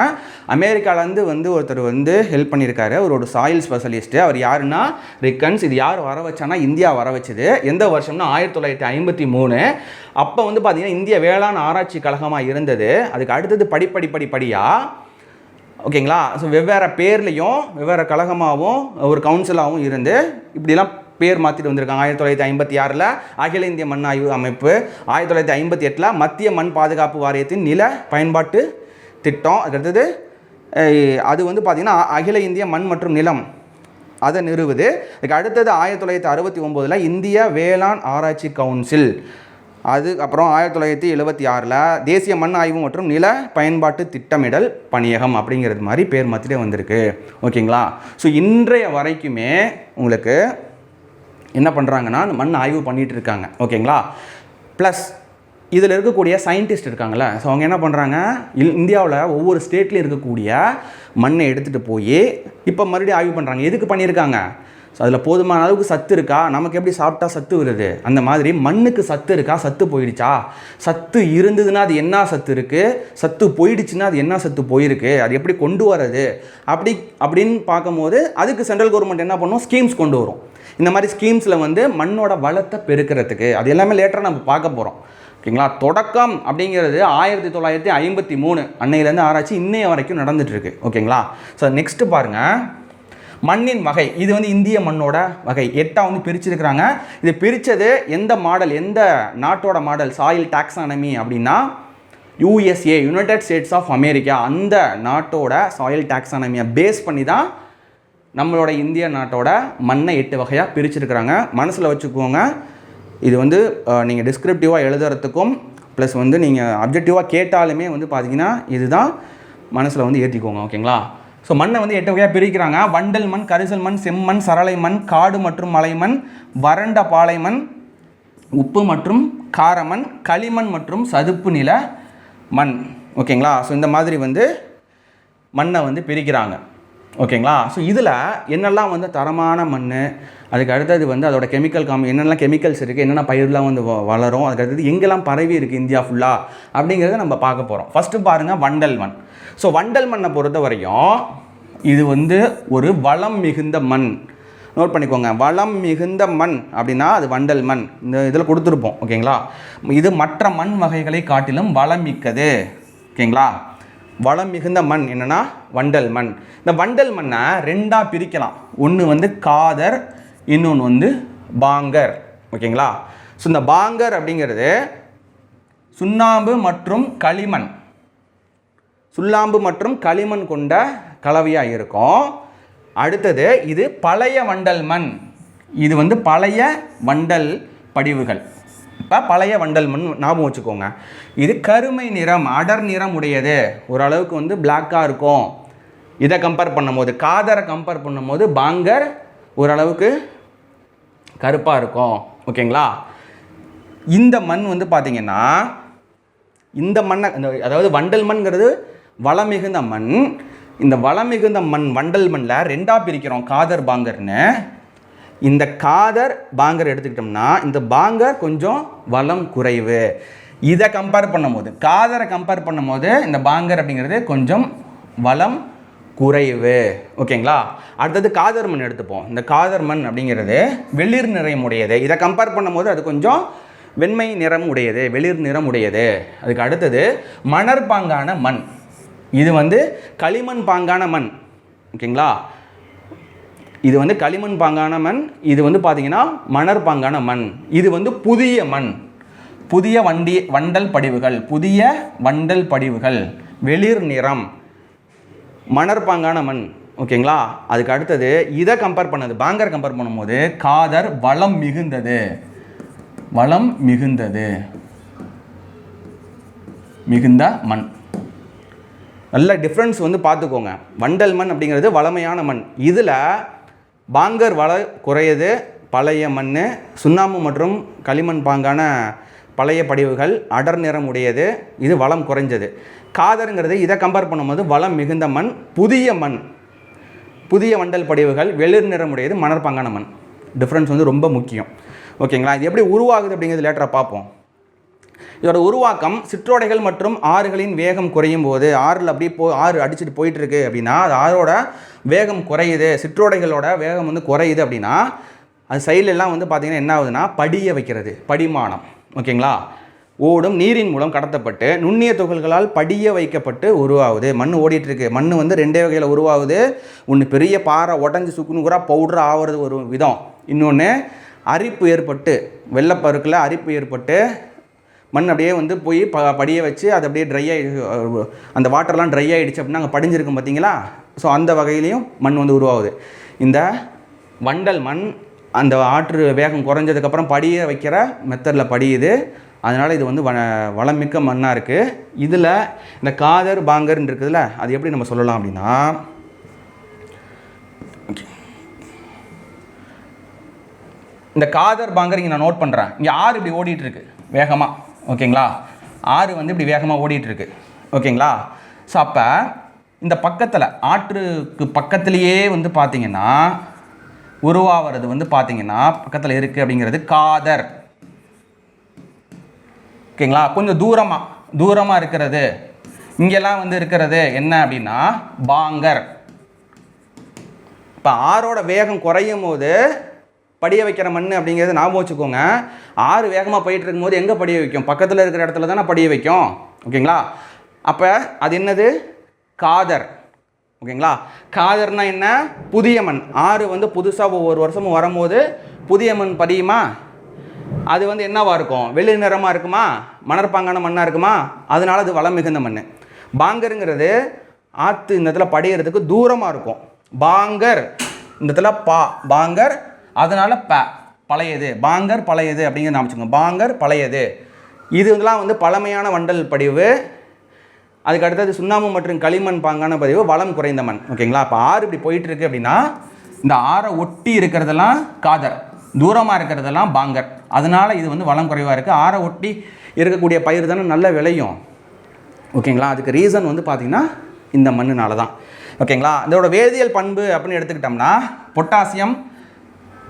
அமெரிக்காவிலேருந்து வந்து ஒருத்தர் வந்து ஹெல்ப் பண்ணியிருக்காரு, அவரோட சாயில் ஸ்பெஷலிஸ்ட்டு. அவர் யாருன்னா ரிக்கன்ஸ். இது யார் வர வச்சானா இந்தியா வர வச்சுது. எந்த வருஷம்னா 1953. அப்போ வந்து பார்த்திங்கன்னா இந்திய வேளாண் ஆராய்ச்சி கழகமாக இருந்தது. அதுக்கு அடுத்தது படிப்படியாக, ஓகேங்களா? ஸோ வெவ்வேறு பேர்லேயும் வெவ்வேறு கழகமாகவும் ஒரு கவுன்சிலாகவும் இருந்து இப்படிலாம் பேர் மாற்றிட்டு வந்திருக்காங்க. 1956 அகில இந்திய மண் ஆய்வு அமைப்பு, 1958 மத்திய மண் பாதுகாப்பு வாரியத்தின் நில பயன்பாட்டு திட்டம். அதுக்கடுத்தது அது வந்து பார்த்திங்கன்னா அகில இந்திய மண் மற்றும் நிலம் அதை நிறுவுது. அதுக்கு அடுத்தது 1969 இந்திய வேளாண் ஆராய்ச்சி கவுன்சில். அதுக்கப்புறம் 1976 தேசிய மண் ஆய்வு மற்றும் நில பயன்பாட்டு திட்டமிடல் பணியகம் அப்படிங்கிறது மாதிரி பேர் மாற்றிட்டே வந்திருக்கு, ஓகேங்களா? ஸோ இன்றைய வரைக்குமே உங்களுக்கு என்ன பண்ணுறாங்கன்னா அந்த மண் ஆய்வு பண்ணிகிட்டு இருக்காங்க, ஓகேங்களா? ப்ளஸ் இதில் இருக்கக்கூடிய சயின்டிஸ்ட் இருக்காங்களே, ஸோ அவங்க என்ன பண்ணுறாங்க, இந்தியாவில் ஒவ்வொரு ஸ்டேட்லேயும் இருக்கக்கூடிய மண்ணை எடுத்துகிட்டு போய் இப்போ மறுபடியும் ஆய்வு பண்ணுறாங்க. எதுக்கு பண்ணியிருக்காங்க? ஸோ அதில் போதுமான அளவுக்கு சத்து இருக்கா, நமக்கு எப்படி சாப்பிட்டா சத்து வருது, அந்த மாதிரி மண்ணுக்கு சத்து இருக்கா, சத்து போயிடுச்சா, சத்து இருந்ததுன்னா அது என்ன சத்து இருக்குது, சத்து போயிடுச்சுன்னா அது என்ன சத்து போயிருக்கு, அது எப்படி கொண்டு வர்றது அப்படின்னு பார்க்கும்போது அதுக்கு சென்ட்ரல் கவர்மெண்ட் என்ன பண்ணும், ஸ்கீம்ஸ் கொண்டு வரும். இந்த மாதிரி ஸ்கீம்ஸில் வந்து மண்ணோட வளத்தை பெருக்கிறதுக்கு அது எல்லாமே லேட்டராக நம்ம பார்க்க போகிறோம், ஓகேங்களா? தொடக்கம் அப்படிங்கிறது 1953 அன்னையிலேருந்து ஆராய்ச்சி இன்னைய வரைக்கும் நடந்துகிட்ருக்கு, ஓகேங்களா? ஸோ நெக்ஸ்ட்டு பாருங்கள், மண்ணின் வகை. இது வந்து இந்திய மண்ணோட வகை 8 வந்து பிரிச்சிருக்கிறாங்க. இது பிரித்தது எந்த மாடல், எந்த நாட்டோட மாடல் சாயில் டாக்ஸானமி அப்படின்னா USA, United states of America, அந்த நாட்டோட சாயில் டாக்ஸானமியை பேஸ் பண்ணி தான் நம்மளோட இந்திய நாட்டோட மண்ணை 8 வகையாக பிரிச்சிருக்கிறாங்க. மனசில் வச்சுக்கோங்க. இது வந்து நீங்கள் டிஸ்கிரிப்டிவாக எழுதுறதுக்கும் ப்ளஸ் வந்து நீங்கள் அப்ஜெக்டிவாக கேட்டாலுமே வந்து பார்த்தீங்கன்னா இதுதான் மனசில் வந்து ஏற்றிக்கோங்க, ஓகேங்களா? ஸோ மண்ணை வந்து 8 வகையாக பிரிக்கிறாங்க. வண்டல் மண், கரிசல் மண், செம்மண், சரளை மண், காடு மற்றும் மலைமண், வறண்ட பாலை மண், உப்பு மற்றும் காரமண், களிமண் மற்றும் சதுப்பு நில மண். ஓகேங்களா? ஸோ இந்த மாதிரி வந்து மண்ணை வந்து பிரிக்கிறாங்க. ஓகேங்களா? ஸோ இதில் என்னெல்லாம் வந்து தரமான மண், அதுக்கு அடுத்தது வந்து அதோட கெமிக்கல் என்னெல்லாம் கெமிக்கல்ஸ் இருக்குது, என்னென்ன பயிரெலாம் வந்து வளரும், அதுக்கு அடுத்தது எங்கெல்லாம் பரவி இருக்குது இந்தியா ஃபுல்லாக அப்படிங்கிறத நம்ம பார்க்க போகிறோம். ஃபஸ்ட்டு பாருங்கள் வண்டல் மண். ஸோ வண்டல் மண்ணை பொறுத்த வரையும் இது வந்து ஒரு வளம் மிகுந்த மண். நோட் பண்ணிக்கோங்க, வளம் மிகுந்த மண் அப்படின்னா அது வண்டல் மண். இந்த இதில் கொடுத்துருப்போம். ஓகேங்களா? இது மற்ற மண் வகைகளை காட்டிலும் வளம் மிக்கது. ஓகேங்களா? வளம் மிகுந்த மண் என்னென்னா வண்டல் மண். இந்த வண்டல் மண்ணை ரெண்டாக பிரிக்கலாம். ஒன்று வந்து காதர், இன்னொன்று வந்து பாங்கர். ஓகேங்களா? ஸோ இந்த பாங்கர் அப்படிங்கிறது சுண்ணாம்பு மற்றும் களிமண், சுண்ணாம்பு மற்றும் களிமண் கொண்ட கலவையாக இருக்கும். அடுத்தது இது பழைய வண்டல் மண். இது வந்து பழைய வண்டல் படிவுகள். இப்போ பழைய வண்டல் மண் ஞாபகம் வச்சுக்கோங்க. இது கருமை நிறம், அடர் நிறம் உடையது. ஓரளவுக்கு வந்து பிளாக்காக இருக்கும். இதை கம்பேர் பண்ணும்போது, காதரை கம்பேர் பண்ணும்போது பாங்கர் ஓரளவுக்கு கருப்பாக இருக்கும். ஓகேங்களா? இந்த மண் வந்து பார்த்திங்கன்னா இந்த மண்ணை அதாவது வண்டல் மண்ங்கிறது வளம் மிகுந்த மண். இந்த வளம் மிகுந்த மண் வண்டல் மண்ணில் ரெண்டாக பிரிக்கிறோம், காதர் பாங்கர்னு. இந்த காதர் பாங்கர் எடுத்துக்கிட்டோம்னா இந்த பாங்கர் கொஞ்சம் வளம் குறைவு. இதை கம்பேர் பண்ணும்போது, காதரை கம்பேர் பண்ணும்போது இந்த பாங்கர் அப்படிங்கிறது கொஞ்சம் வளம் குறைவு. ஓகேங்களா? அடுத்தது காதர் மண் எடுத்துப்போம். இந்த காதர் மண் அப்படிங்கிறது வெளிர் நிறம் உடையது. இதை கம்பேர் பண்ணும்போது அது கொஞ்சம் வெண்மை நிறம் உடையது, வெளிர் நிறம் உடையது. அதுக்கு அடுத்தது மணற்பாங்கான மண். இது வந்து களிமண் பாங்கான மண். ஓகேங்களா? இது வந்து களிமண் பாங்கான மண். இது வந்து பார்த்தீங்கன்னா மணற்பாங்கான மண். இது வந்து புதிய மண், புதிய வண்டல் படிவுகள், புதிய வண்டல் படிவுகள், வெளிர் நிறம், மணற்பாங்கான மண். ஓகேங்களா? அதுக்கு அடுத்தது இதை கம்பேர் பண்ணது, பாங்கர் கம்பேர் பண்ணும்போது காதர் வளம் மிகுந்தது, வளம் மிகுந்தது, மிகுந்த மண். நல்ல டிஃப்ரென்ஸ் வந்து பார்த்துக்கோங்க. வண்டல் மண் அப்படிங்கிறது வளமையான மண். இதில் பாங்கர் குறையது, பழைய மண், சுண்ணாம்பு மற்றும் களிமண் பாங்கான பழைய படிவுகள், அடர் நிறம் உடையது, இது வளம் குறைஞ்சது. காதருங்கிறது இதை கம்பேர் பண்ணும்போது வளம் மிகுந்த மண், புதிய மண், புதிய வண்டல் படிவுகள், வெளிர் நிறம் உடையது, மணற்பாங்கான மண். டிஃப்ரென்ஸ் வந்து ரொம்ப முக்கியம். ஓகேங்களா? இது எப்படி உருவாகுது அப்படிங்கிறது லேட்டராக பார்ப்போம். இதோட உருவாக்கம் சிற்றோடைகள் மற்றும் ஆறுகளின் வேகம் குறையும் போது, ஆறில் அப்படி ஆறு அடிச்சுட்டு போயிட்டுருக்கு அப்படின்னா அது ஆறோட வேகம் குறையுது, சிற்றோடைகளோட வேகம் வந்து குறையுது அப்படின்னா அது சைட்லெல்லாம் வந்து பார்த்திங்கன்னா என்ன ஆகுதுன்னா படிய வைக்கிறது, படிமானம். ஓகேங்களா? ஓடும் நீரின் மூலம் கடத்தப்பட்டு நுண்ணிய துகள்களால் படிய வைக்கப்பட்டு உருவாகுது. மண் ஓடிட்டுருக்கு. மண் வந்து ரெண்டே வகையில் உருவாகுது. ஒன்று பெரிய பாறை உடஞ்சி சுக்குனுக்குறா பவுடர் ஆகிறது ஒரு விதம். இன்னொன்று அரிப்பு ஏற்பட்டு, வெள்ளப்பருக்கில் அரிப்பு ஏற்பட்டு மண் அப்படியே வந்து போய் படிய வச்சு அது அப்படியே ட்ரை ஆகி, அந்த வாட்டர்லாம் ட்ரை ஆகிடுச்சு அப்படின்னா அங்கே படிஞ்சிருக்கும் பார்த்தீங்களா? ஸோ அந்த வகையிலையும் மண் வந்து உருவாகுது. இந்த வண்டல் மண் அந்த ஆற்று வேகம் குறைஞ்சதுக்கப்புறம் படிய வைக்கிற மெத்தடில் படியுது. அதனால் இது வந்து வளமிக்க மண்ணாக இருக்குது. இதில் இந்த காதர் பாங்கர்ன்னு இருக்குதுல்ல, அது எப்படி நம்ம சொல்லலாம் அப்படின்னா, இந்த காதர் பாங்கர் இங்கே நான் நோட் பண்ணுறேன். இங்கே ஆறு இப்படி ஓடிட்டுருக்கு வேகமாக. ஓகேங்களா? ஆறு வந்து இப்படி வேகமாக ஓடிட்டுருக்கு. ஓகேங்களா? ஸோ அப்போ இந்த பக்கத்தில் ஆற்றுக்கு பக்கத்துலேயே வந்து பார்த்திங்கன்னா உருவாகிறது வந்து பார்த்திங்கன்னா பக்கத்தில் இருக்குது அப்படிங்கிறது காதர். ஓகேங்களா? கொஞ்சம் தூரமாக இருக்கிறது, இங்கெல்லாம் வந்து இருக்கிறது என்ன அப்படின்னா பாங்கர். இப்போ ஆறோட வேகம் குறையும் போது படிய வைக்கிற மண் அப்படிங்கிறது ஞாபகம் வச்சுக்கோங்க. ஆறு வேகமாக போயிட்டு இருக்கும்போது எங்கே படிய வைக்கும்? பக்கத்தில் இருக்கிற இடத்துல தானே படிய வைக்கும். ஓகேங்களா? அப்போ அது என்னது? காதர். ஓகேங்களா? காதர்னா என்ன? புதிய மண். ஆறு வந்து புதுசாக ஒவ்வொரு வருஷமும் வரும்போது புதிய மண் படியுமா? அது வந்து என்னவாக இருக்கும்? வெளிர் நிறமாக இருக்குமா? மணற்பாங்கான மண்ணாக இருக்குமா? அதனால அது வளம் மிகுந்த மண். பாங்கருங்கிறது ஆற்று இந்த இடத்துல படிகிறதுக்கு தூரமாக இருக்கும். பாங்கர் இந்த இடத்துல பாங்கர், அதனால் பழையது, பாங்கர் பழையது அப்படிங்கிறது நாமச்சுங்க. பாங்கர் பழையது. இதுலாம் வந்து பழமையான வண்டல் படிவு. அதுக்கு அடுத்தது சுண்ணாம்பு மற்றும் களிமண் பாங்கான பதிவு, வளம் குறைந்த மண். ஓகேங்களா? இப்போ ஆறு இப்படி போயிட்டுருக்கு அப்படின்னா இந்த ஆறை ஒட்டி இருக்கிறதெல்லாம் காதர். தூரமாக இருக்கிறதெல்லாம் பாங்கர். அதனால் இது வந்து வளம் குறைவாக இருக்குது. ஆறை ஒட்டி இருக்கக்கூடிய பயிர் தானே நல்ல விளையும். ஓகேங்களா, அதுக்கு ரீசன் வந்து பார்த்திங்கன்னா இந்த மண்ணுனால தான். ஓகேங்களா, இதோட வேதியியல் பண்பு அப்படின்னு எடுத்துக்கிட்டோம்னா பொட்டாசியம்,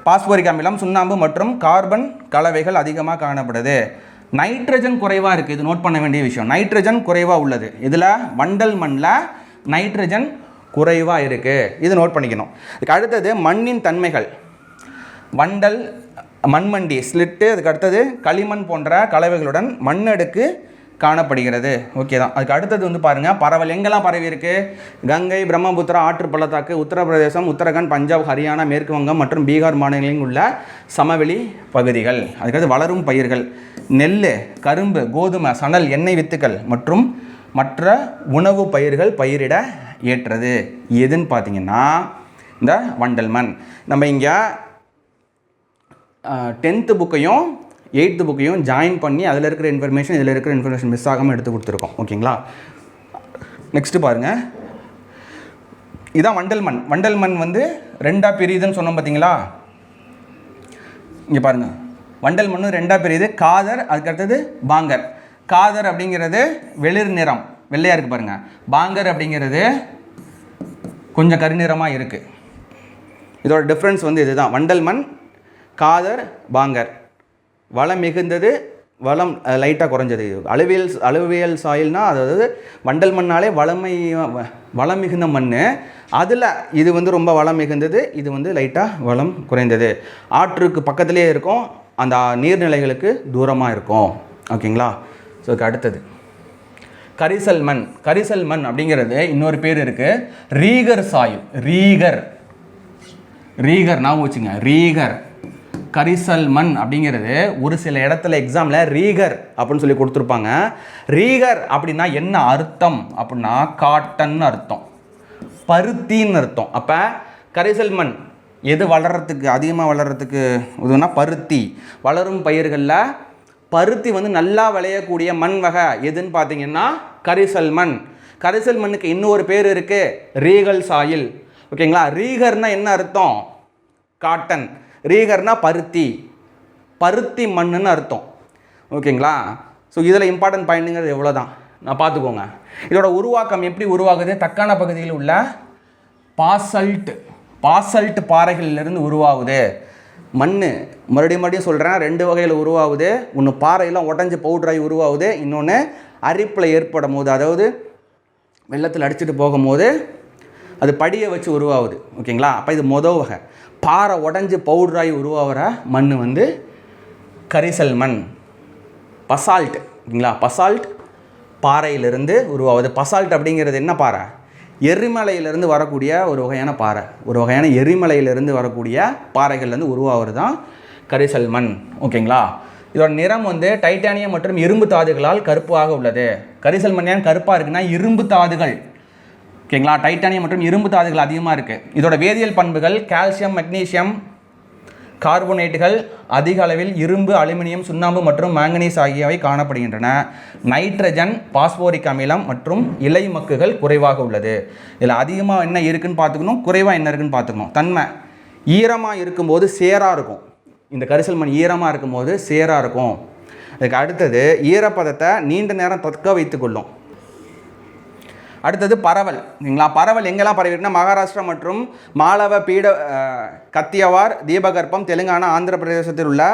பாஸ்போரிக் அமிலம், சுண்ணாம்பு மற்றும் கார்பன் கலவைகள் அதிகமாக காணப்படுது. நைட்ரஜன் குறைவாக இருக்குது. இது நோட் பண்ண வேண்டிய விஷயம். நைட்ரஜன் குறைவாக உள்ளது. இதில் வண்டல் மண்ணில் நைட்ரஜன் குறைவாக இருக்குது. இது நோட் பண்ணிக்கணும். இதுக்கு அடுத்தது மண்ணின் தன்மைகள். வண்டல், மண்மண்டி, ஸ்லிட்டு, அதுக்கு அடுத்தது களிமண் போன்ற கலவைகளுடன் மண்ணடுக்கு காணப்படுகிறது. ஓகே தான். அதுக்கு அடுத்தது வந்து பாருங்கள், பரவல் எங்கெல்லாம் பரவி இருக்குது. கங்கை, பிரம்மபுத்திரா ஆற்று பள்ளத்தாக்கு, உத்தரப்பிரதேசம், உத்தரகாண்ட், பஞ்சாப், ஹரியானா, மேற்கு வங்கம் மற்றும் பீகார் மாநிலங்களில் உள்ள சமவெளி பகுதிகள். அதுக்கடுத்து வளரும் பயிர்கள் நெல், கரும்பு, கோதுமை, சணல், எண்ணெய் வித்துக்கள் மற்றும் மற்ற உணவு பயிர்கள் பயிரிட ஏற்றது. எதுன்னு பார்த்தீங்கன்னா இந்த வண்டல் மண். நம்ம இங்கே 10th புக்கையும் 8th புக்கையும் ஜாயின் பண்ணி அதில் இருக்கிற இன்ஃபர்மேஷன் இதில் இருக்கிற இன்ஃபர்மேஷன் மிஸ் ஆகாமல் எடுத்து கொடுத்துருக்கோம். ஓகேங்களா, நெக்ஸ்ட்டு பாருங்கள். இதான் வண்டல் மண். வண்டல் மண் வந்து 2ஆக பிரியுதுன்னு சொன்னோம் பார்த்தீங்களா. இங்கே பாருங்கள், வண்டல் மண் 2ஆக பிரியுது. காதர், அதுக்கடுத்தது பாங்கர். காதர் அப்படிங்கிறது வெளிர் நிறம், வெள்ளையாக இருக்குது பாருங்கள். பாங்கர் அப்படிங்கிறது கொஞ்சம் கருநிறமாக இருக்குது. இதோட டிஃப்ரென்ஸ் வந்து இதுதான். வண்டல் மண், காதர், பாங்கர். வளம் மிகுந்தது, வளம் லைட்டாக குறைஞ்சது. அளவியல் சாயில்னால் அதாவது வண்டல் மண்ணாலே வளம் மிகுந்த மண். அதில் இது வந்து ரொம்ப வளம் மிகுந்தது, இது வந்து லைட்டாக வளம் குறைந்தது. ஆற்றுக்கு பக்கத்துலேயே இருக்கும், அந்த நீர்நிலைகளுக்கு தூரமாக இருக்கும். ஓகேங்களா. ஸோ அடுத்தது கரிசல் மண். கரிசல் மண் அப்படிங்கிறது இன்னொரு பேர் இருக்குது, ரீகர் சாயில். ரீகர் ஞாபகம் வச்சுங்க, ரீகர். கரிசல் மண் அப்படிங்கிறது ஒரு சில இடத்துல எக்ஸாமில் ரீகர் அப்படின்னு சொல்லி கொடுத்துருப்பாங்க. ரீகர் அப்படின்னா என்ன அர்த்தம் அப்படின்னா காட்டன் அர்த்தம், பருத்தின்னு அர்த்தம். அப்போ கரிசல் மண் எது வளர்கிறதுக்கு அதிகமாக வளர்கிறதுக்கு இதுனா பருத்தி. வளரும் பயிர்களில் பருத்தி வந்து நல்லா விளையக்கூடிய மண் வகை எதுன்னு பார்த்தீங்கன்னா கரிசல் மண். கரிசல் மண்ணுக்கு இன்னொரு பேர் இருக்குது, ரீகல் சாயில். ஓகேங்களா. ரீகர்னா என்ன அர்த்தம்? காட்டன். ரீகர்னா பருத்தி, பருத்தி மண்ணுன்னு அர்த்தம். ஓகேங்களா. ஸோ இதில் இம்பார்ட்டன்ட் பாயிண்ட்டுங்கிறது எவ்வளோ தான் நான் பார்த்துக்கோங்க. இதோட உருவாக்கம் எப்படி உருவாகுது? தக்கான பகுதியில் உள்ள பாசல்ட் பாறைகளிலிருந்து உருவாகுது. மண் மறுபடியும் சொல்கிறேன், 2 வகையில் உருவாகுது. ஒன்று பாறையெல்லாம் உடஞ்சி பவுட்ராகி உருவாகுது, இன்னொன்று அரிப்பில் ஏற்படும் போது, அதாவது வெள்ளத்தில் அடிச்சுட்டு போகும்போது அது படியை வச்சு உருவாகுது. ஓகேங்களா. அப்போ இது மொதல் வகை. பாறை உடஞ்சி பவுட்ராகி உருவாகிற மண் வந்து கரிசல் மண், பசால்ட். ஓகேங்களா. பசால்ட் பாறையிலிருந்து உருவாகுது. பசால்ட் அப்படிங்கிறது என்ன பாறை? எரிமலையிலிருந்து வரக்கூடிய ஒரு வகையான பாறை. ஒரு வகையான எரிமலையிலிருந்து வரக்கூடிய பாறைகள்லேருந்து உருவாகிறது தான் கரிசல் மண். ஓகேங்களா. இதோட நிறம் வந்து டைட்டானியம் மற்றும் இரும்பு தாதுகளால் கருப்பாக உள்ளது. கரிசல் மண் ஏன் கருப்பாக இருக்குன்னா இரும்பு தாதுகள். ஓகேங்களா. டைட்டானியம் மற்றும் இரும்பு தாதுகள் அதிகமாக இருக்குது. இதோட வேதியியல் பண்புகள் கால்சியம், மெக்னீசியம், கார்போனேட்டுகள், அதிக அளவில் இரும்பு, அலுமினியம், சுண்ணாம்பு மற்றும் மாங்கனீஸ் ஆகியவை காணப்படுகின்றன. நைட்ரஜன், பாஸ்போரிக் அமிலம் மற்றும் இலை மக்குகள் குறைவாக உள்ளது. இதில் அதிகமாக என்ன இருக்குதுன்னு பார்த்துக்கணும், குறைவாக என்ன இருக்குதுன்னு பார்த்துக்கணும். தன்மை ஈரமாக இருக்கும்போது சேராக இருக்கும். இந்த கரிசல் மண் ஈரமாக இருக்கும்போது சேராக இருக்கும். அதுக்கு அடுத்தது ஈரப்பதத்தை நீண்ட நேரம் தக்க வைத்துக்கொள்ளும். அடுத்தது பரவல். சரிங்களா. பரவல் எங்கெல்லாம் பரவிருக்குன்னா மகாராஷ்டிரா மற்றும் மாலவ பீட, கத்தியவார், தீபகற்பம், தெலுங்கானா, ஆந்திர பிரதேசத்தில் உள்ள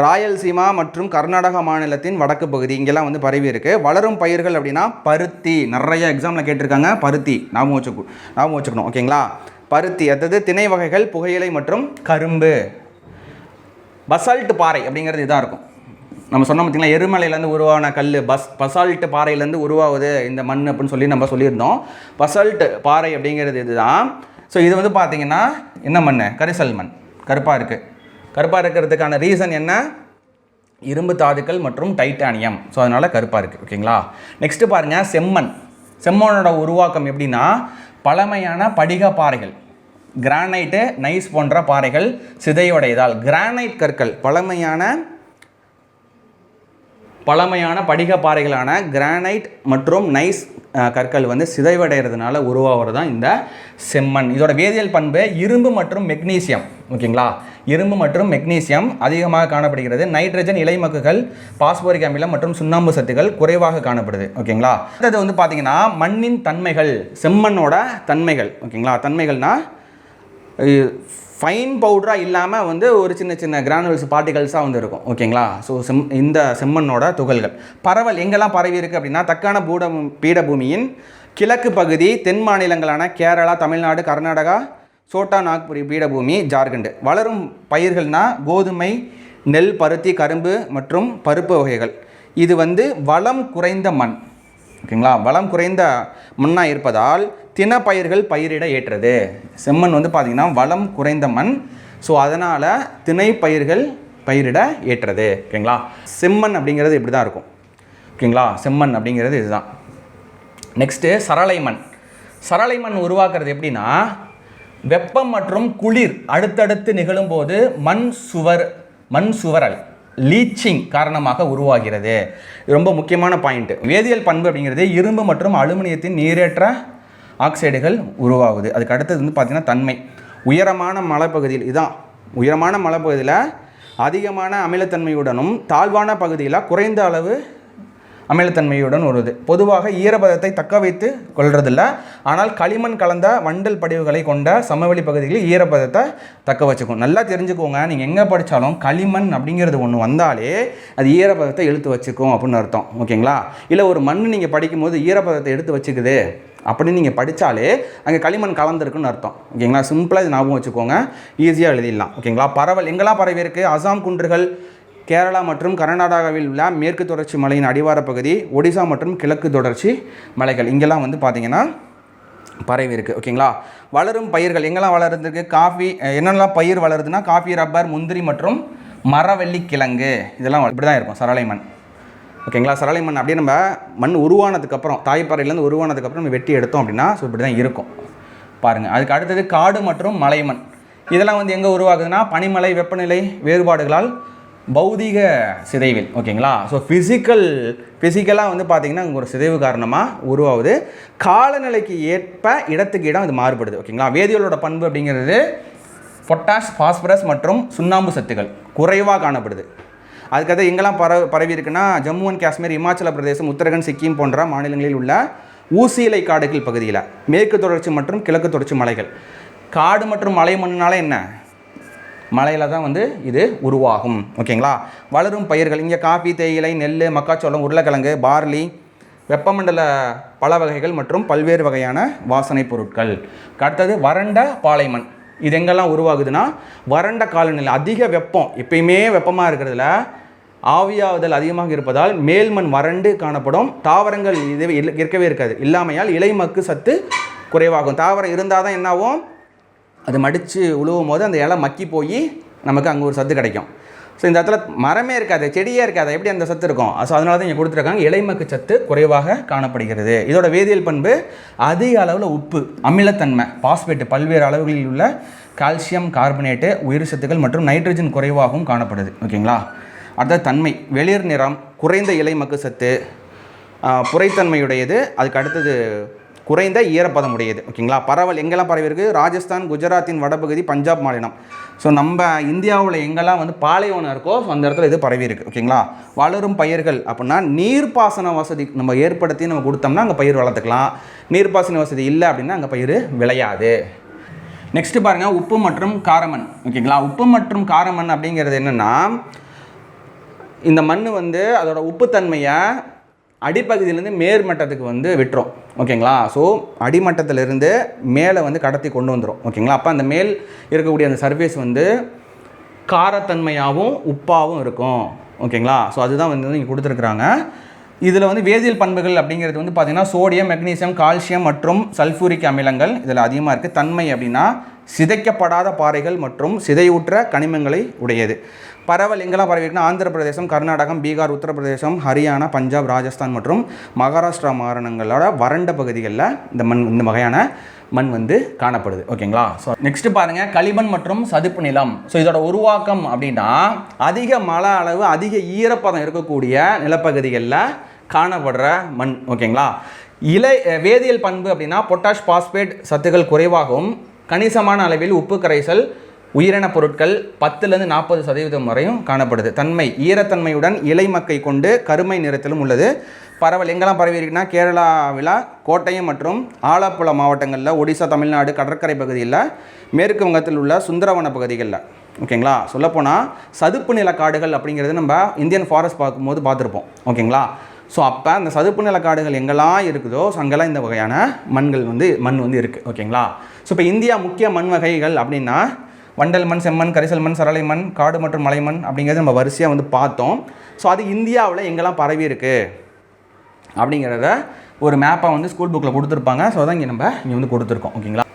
ராயல்சீமா மற்றும் கர்நாடகா மாநிலத்தின் வடக்கு பகுதி இங்கெல்லாம் வந்து பரவி இருக்குது. வளரும் பயிர்கள் அப்படின்னா பருத்தி. நிறைய எக்ஸாமில் கேட்டிருக்காங்க, பருத்தி ஞாபகம் வச்சுக்கணும். ஓகேங்களா. பருத்தி. அடுத்தது திணை வகைகள், புகையிலை மற்றும் கரும்பு. பசால்ட் பாறை அப்படிங்கிறது இதாக இருக்கும். நம்ம சொன்னோம் பார்த்திங்களா, எரிமலையிலேருந்து உருவான கல் பசால்ட் பாறையிலேருந்து உருவாகுது இந்த மண் அப்படின்னு சொல்லி நம்ம சொல்லியிருந்தோம். பசால்ட் பாறை அப்படிங்கிறது இதுதான். ஸோ இது வந்து பார்த்திங்கன்னா என்ன மண்? கரிசல் மண். கருப்பாக இருக்குது. கருப்பாக இருக்கிறதுக்கான ரீசன் என்ன? இரும்பு தாதுக்கள் மற்றும் டைட்டானியம். ஸோ அதனால் கருப்பாக இருக்குது. ஓகேங்களா. நெக்ஸ்ட்டு பாருங்கள் செம்மண். செம்மண்ணோட உருவாக்கம் எப்படின்னா பழமையான படிக பாறைகள், கிரானைட்டு, நைஸ் போன்ற பாறைகள் சிதைவடைதால் கிரானைட் கற்கள், பழமையான பழமையான படிக பாறைகளான கிரானைட் மற்றும் நைஸ் கற்கள் வந்து சிதைவடைகிறதுனால உருவாகிறது தான் இந்த செம்மண். இதோட வேதியியல் பண்பு இரும்பு மற்றும் மெக்னீசியம். ஓகேங்களா, இரும்பு மற்றும் மெக்னீசியம் அதிகமாக காணப்படுகிறது. நைட்ரஜன், இலைமக்குகள், பாஸ்போரிக் அமிலம் மற்றும் சுண்ணாம்பு சத்துக்கள் குறைவாக காணப்படுது. ஓகேங்களா, அடுத்தது வந்து பார்த்தீங்கன்னா மண்ணின் தன்மைகள், செம்மண்ணோட தன்மைகள். ஓகேங்களா, தன்மைகள்னா ஃபைன் பவுடராக இல்லாமல் வந்து ஒரு சின்ன சின்ன கிரானுவல்ஸ் பார்ட்டிகல்ஸாக வந்து இருக்கும். ஓகேங்களா, ஸோ இந்த செம்மண்ணோட துகள்கள் பரவல் எங்கெல்லாம் பரவி இருக்குது அப்படின்னா தக்கான பீடபூமியின் கிழக்கு பகுதி, தென் மாநிலங்களான கேரளா, தமிழ்நாடு, கர்நாடகா, சோட்டா நாக்புரி பீடபூமி, ஜார்க்கண்ட். வளரும் பயிர்கள்னா கோதுமை, நெல், பருத்தி, கரும்பு மற்றும் பருப்பு வகைகள். இது வந்து வளம் குறைந்த மண். ஓகேங்களா, வளம் குறைந்த மண்ணாக இருப்பதால் திணைப்பயிர்கள் பயிரிட ஏற்றது. செம்மண் வந்து பார்த்திங்கன்னா வளம் குறைந்த மண், ஸோ அதனால் திணைப்பயிர்கள் பயிரிட ஏற்றது. ஓகேங்களா, செம்மண் அப்படிங்கிறது இப்படி தான் இருக்கும். ஓகேங்களா, செம்மண் அப்படிங்கிறது இதுதான். நெக்ஸ்ட்டு சரளை மண். சரளை மண் உருவாக்குறது எப்படின்னா வெப்பம் மற்றும் குளிர் அடுத்தடுத்து நிகழும்போது மண் சுவரல் லீச்சிங் காரணமாக உருவாகிறது. ரொம்ப முக்கியமான பாயிண்ட். வேதியியல் பண்பு அப்படிங்கிறது இரும்பு மற்றும் அலுமினியத்தின் நீரேற்ற ஆக்சைடுகள் உருவாகுது. அதுக்கு அடுத்தது வந்து பார்த்திங்கன்னா தன்மை. உயரமான மலைப்பகுதியில் இதுதான் உயரமான மலைப்பகுதியில் அதிகமான அமிலத்தன்மையுடனும் தாழ்வான பகுதியில் குறைந்த அளவு அமிலத்தன்மையுடன் வருது. பொதுவாக ஈரப்பதத்தை தக்க வைத்து கொள்றதில்ல, ஆனால் களிமண் கலந்த வண்டல் படிவுகளை கொண்ட சமவெளி பகுதிகளில் ஈரப்பதத்தை தக்க வச்சுக்கும். நல்லா தெரிஞ்சுக்கோங்க, நீங்கள் எங்கே படித்தாலும் களிமண் அப்படிங்கிறது ஒன்று வந்தாலே அது ஈரப்பதத்தை இழுத்து வச்சுக்கும் அப்படின்னு அர்த்தம். ஓகேங்களா, இல்லை ஒரு மண் நீங்கள் படிக்கும்போது ஈரப்பதத்தை எடுத்து வச்சுக்குது அப்படின்னு நீங்கள் படித்தாலே அங்கே களிமண் கலந்துருக்குன்னு அர்த்தம். ஓகேங்களா, சிம்பிளாக இது ஞாபகம் வச்சுக்கோங்க, ஈஸியாக எழுதிடலாம். ஓகேங்களா, பரவல் எங்கெல்லாம் பரவி இருக்குது? அசாம் குன்றுகள், கேரளா மற்றும் கர்நாடகாவில் உள்ள மேற்கு தொடர்ச்சி மலையின் அடிவார பகுதி, ஒடிசா மற்றும் கிழக்கு தொடர்ச்சி மலைகள், இங்கெல்லாம் வந்து பார்த்திங்கன்னா பரவி இருக்குது. ஓகேங்களா, வளரும் பயிர்கள் எங்கெல்லாம் வளருதுக்கு? காஃபி, என்னெல்லாம் பயிர் வளருதுன்னா காஃபி, ரப்பர், முந்திரி மற்றும் மரவள்ளி கிழங்கு, இதெல்லாம் இப்படி தான் இருக்கும் சரளை மண். ஓகேங்களா, சரளை மண் அப்படியே நம்ம மண் உருவானதுக்கப்புறம், தாய்ப்பாறையிலேருந்து உருவானதுக்கப்புறம் நம்ம வெட்டி எடுத்தோம் அப்படின்னா ஸோ இப்படி தான் இருக்கும் பாருங்கள். அதுக்கு அடுத்தது காடு மற்றும் மலைமண். இதெல்லாம் வந்து எங்கே உருவாகுதுன்னா பனிமலை வெப்பநிலை வேறுபாடுகளால் பௌதிக சிதைவில். ஓகேங்களா, ஸோ ஃபிசிக்கலாக வந்து பார்த்திங்கன்னா இங்கே ஒரு சிதைவு காரணமாக உருவாகுது. காலநிலைக்கு ஏற்ப இடத்துக்கு இடம் இது மாறுபடுது. ஓகேங்களா, வேதியியலோட பண்பு அப்படிங்கிறது பொட்டாஷ், பாஸ்பரஸ் மற்றும் சுண்ணாம்பு சத்துக்கள் குறைவாக காணப்படுது. அதுக்கடுத்து எங்கெல்லாம் பரவி இருக்குன்னா ஜம்மு அண்ட் காஷ்மீர், இமாச்சல பிரதேசம், உத்தரகண்ட், சிக்கிம் போன்ற மாநிலங்களில் உள்ள ஊசியிலை காடுகள் பகுதியில், மேற்கு தொடர்ச்சி மற்றும் கிழக்கு தொடர்ச்சி மலைகள். காடு மற்றும் மலை மண்ணுனால என்ன? மலையில் தான் வந்து இது உருவாகும். ஓகேங்களா, வளரும் பயிர்கள் இங்கே காஃபி, தேயிலை, நெல், மக்காச்சோளம், உருளைக்கிழங்கு, பார்லி, வெப்பமண்டல பல வகைகள் மற்றும் பல்வேறு வகையான வாசனை பொருட்கள். அடுத்தது வறண்ட பாலைமண். இது எங்கெல்லாம் உருவாகுதுன்னா வறண்ட காலநிலை, அதிக வெப்பம், எப்பயுமே வெப்பமாக இருக்கிறதுல ஆவியாவதல் அதிகமாக இருப்பதால் மேல்மண் வறண்டு காணப்படும். தாவரங்கள் இது இருக்கவே இருக்காது. இல்லாமையால் இலைமக்கு சத்து குறைவாகும். தாவரம் இருந்தால் தான் என்னாகும், அது மடித்து உழுவும் போது அந்த இலை மக்கி போய் நமக்கு அங்கே ஒரு சத்து கிடைக்கும். ஸோ இந்த இடத்துல மரமே இருக்காது, செடியே இருக்காது, எப்படி அந்த சத்து இருக்கும்? ஸோ அதனால தான் இங்கே கொடுத்துருக்காங்க இலைமக்கு சத்து குறைவாக காணப்படுகிறது. இதோட வேதியியல் பண்பு அதிக அளவில் உப்பு, அமிலத்தன்மை, பாஸ்பேட்டு, பல்வேறு அளவுகளில் உள்ள கால்சியம் கார்பனேட்டு, உயிர் சத்துக்கள் மற்றும் நைட்ரஜன் குறைவாகவும் காணப்படுது. ஓகேங்களா, அடுத்த தன்மை வெளிர் நிறம், குறைந்த இலைமக்கு சத்து, புரைத்தன்மையுடையது. அதுக்கு அடுத்தது குறைந்த ஈரப்பதம் உடையது. ஓகேங்களா, பரவல் எங்கெல்லாம் பரவி இருக்குது? ராஜஸ்தான், குஜராத்தின் வடபகுதி, பஞ்சாப் மாநிலம். ஸோ நம்ம இந்தியாவில் எங்கெல்லாம் வந்து பாலைவனம் இருக்கோ ஸோ அந்த இடத்துல இது பரவி இருக்குது. ஓகேங்களா, வளரும் பயிர்கள் அப்படின்னா நீர்ப்பாசன வசதி நம்ம ஏற்படுத்தி நம்ம கொடுத்தோம்னா அங்கே பயிர் வளர்த்துக்கலாம். நீர்ப்பாசன வசதி இல்லை அப்படின்னா அங்கே பயிர் விளையாது. நெக்ஸ்ட்டு பாருங்கள் உப்பு மற்றும் காரமண். ஓகேங்களா, உப்பு மற்றும் காரமண் அப்படிங்கிறது என்னென்னா இந்த மண் வந்து அதோட உப்புத்தன்மையை அடிப்பகுதியிலேருந்து மேல்மட்டத்துக்கு வந்து விட்டுரும். ஓகேங்களா, ஸோ அடிமட்டத்திலிருந்து மேலே வந்து கடத்தி கொண்டு வந்துடும். ஓகேங்களா, அப்போ அந்த மேல் இருக்கக்கூடிய அந்த சர்ஃபேஸ் வந்து காரத்தன்மையாகவும் உப்பாகவும் இருக்கும். ஓகேங்களா, ஸோ அதுதான் வந்து இங்கே கொடுத்துருக்குறாங்க. இதில் வந்து வேதியியல் பண்புகள் அப்படிங்கிறது வந்து பார்த்திங்கன்னா சோடியம், மெக்னீசியம், கால்சியம் மற்றும் சல்ஃபூரிக் அமிலங்கள் இதில் அதிகமாக இருக்குது. தன்மை அப்படின்னா சிதைக்கப்படாத பாறைகள் மற்றும் சிதைவுற்ற கனிமங்களை உடையது. பரவல் எங்கெல்லாம் பரவி இருக்குன்னா ஆந்திர பிரதேசம், கர்நாடகம், பீகார், உத்தரப்பிரதேசம், ஹரியானா, பஞ்சாப், ராஜஸ்தான் மற்றும் மகாராஷ்டிரா மாநிலங்களோட வறண்ட பகுதிகளில் இந்த வகையான மண் வந்து காணப்படுது. ஓகேங்களா. ஸோ நெக்ஸ்ட் பாருங்கள், களிமண் மற்றும் சதுப்பு நிலம். ஸோ இதோட உருவாக்கம் அப்படின்னா அதிக மழை அளவு, அதிக ஈரப்பதம் இருக்கக்கூடிய நிலப்பகுதிகளில் காணப்படுற மண். ஓகேங்களா. வேதியியல் பண்பு அப்படின்னா பொட்டாஷ் பாஸ்பேட் சத்துக்கள் குறைவாகவும் கணிசமான அளவில் உப்பு கரைசல் உயிரின பொருட்கள் 10-40% வரையும் காணப்படுது. தன்மை ஈரத்தன்மையுடன் இலை மக்கை கொண்டு கருமை நிறத்திலும் உள்ளது. பரவல் எங்கெல்லாம் பரவி இருக்குன்னா கேரளாவில் கோட்டயம் மற்றும் ஆலப்புழா மாவட்டங்களில், ஒடிசா, தமிழ்நாடு கடற்கரை பகுதியில், மேற்கு வங்கத்தில் உள்ள சுந்தரவன பகுதிகளில். ஓகேங்களா. சொல்லப்போனால் சதுப்பு நில காடுகள் அப்படிங்கிறது நம்ம இந்தியன் ஃபாரஸ்ட் பார்க்கும்போது பார்த்துருப்போம். ஓகேங்களா. ஸோ அப்போ அந்த சதுப்பு நில காடுகள் எங்கெல்லாம் இருக்குதோ அங்கெல்லாம் இந்த வகையான மண் வந்து இருக்குது. ஓகேங்களா. ஸோ இப்போ இந்தியா முக்கிய மண் வகைகள் அப்படின்னா வண்டல் மண், செம்மண், கரிசல் மண், சரளை மண், காடு மற்றும் மலைமண் அப்படிங்கிறது நம்ம வரிசையாக வந்து பார்த்தோம். ஸோ அது இந்தியாவில் எங்கெல்லாம் பரவி இருக்குது அப்படிங்கிறத ஒரு மேப்பாக வந்து ஸ்கூல் புக்கில் கொடுத்துருப்பாங்க. ஸோ அதான் இங்கே வந்து கொடுத்துருக்கோம். ஓகேங்களா.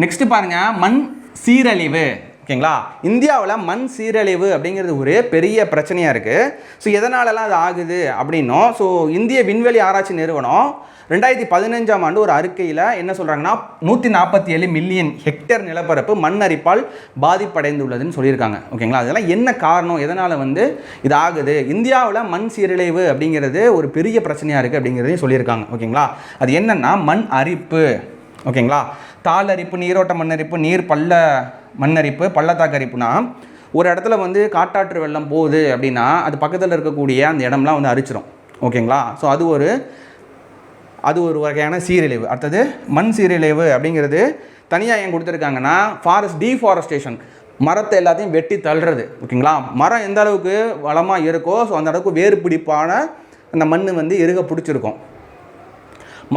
நெக்ஸ்ட்டு பாருங்கள், மண் சீரழிவு. ஓகேங்களா. இந்தியாவில் மண் சீரழிவு அப்படிங்கிறது ஒரு பெரிய பிரச்சனையாக இருக்குது. ஸோ எதனாலலாம் அது ஆகுது அப்படின்னும், ஸோ இந்திய விண்வெளி ஆராய்ச்சி நிறுவனம் 2015ஆம் ஆண்டு ஒரு அறிக்கையில் என்ன சொல்கிறாங்கன்னா 147 மில்லியன் ஹெக்டேர் நிலப்பரப்பு மண் அரிப்பால் பாதிப்படைந்துள்ளதுன்னு சொல்லியிருக்காங்க. ஓகேங்களா. அதெல்லாம் என்ன காரணம், எதனால் வந்து இது ஆகுது, இந்தியாவில் மண் சீரழிவு அப்படிங்கிறது ஒரு பெரிய பிரச்சனையாக இருக்குது அப்படிங்கிறதையும் சொல்லியிருக்காங்க. ஓகேங்களா. அது என்னென்னா மண் அரிப்பு. ஓகேங்களா. தாளரிப்பு, நீரோட்ட மண்ணரிப்பு, மண்ணரிப்பு, பள்ளத்தாக்கு அரிப்புனா ஒரு இடத்துல வந்து காட்டாற்று வெள்ளம் போகுது அப்படின்னா அது பக்கத்தில் இருக்கக்கூடிய அந்த இடம்லாம் வந்து அரிச்சிடும். ஓகேங்களா. ஸோ அது ஒரு வகையான சீரழிவு. அடுத்தது மண் சீரழிவு அப்படிங்கிறது தனியாக ஏன் கொடுத்துருக்காங்கன்னா டீஃபாரஸ்டேஷன், மரத்தை எல்லாத்தையும் வெட்டி தள்ளுறது. ஓகேங்களா. மரம் எந்த அளவுக்கு வளமாக இருக்கோ ஸோ அந்த அளவுக்கு வேறு பிடிப்பான அந்த மண் வந்து இருக பிடிச்சிருக்கும்.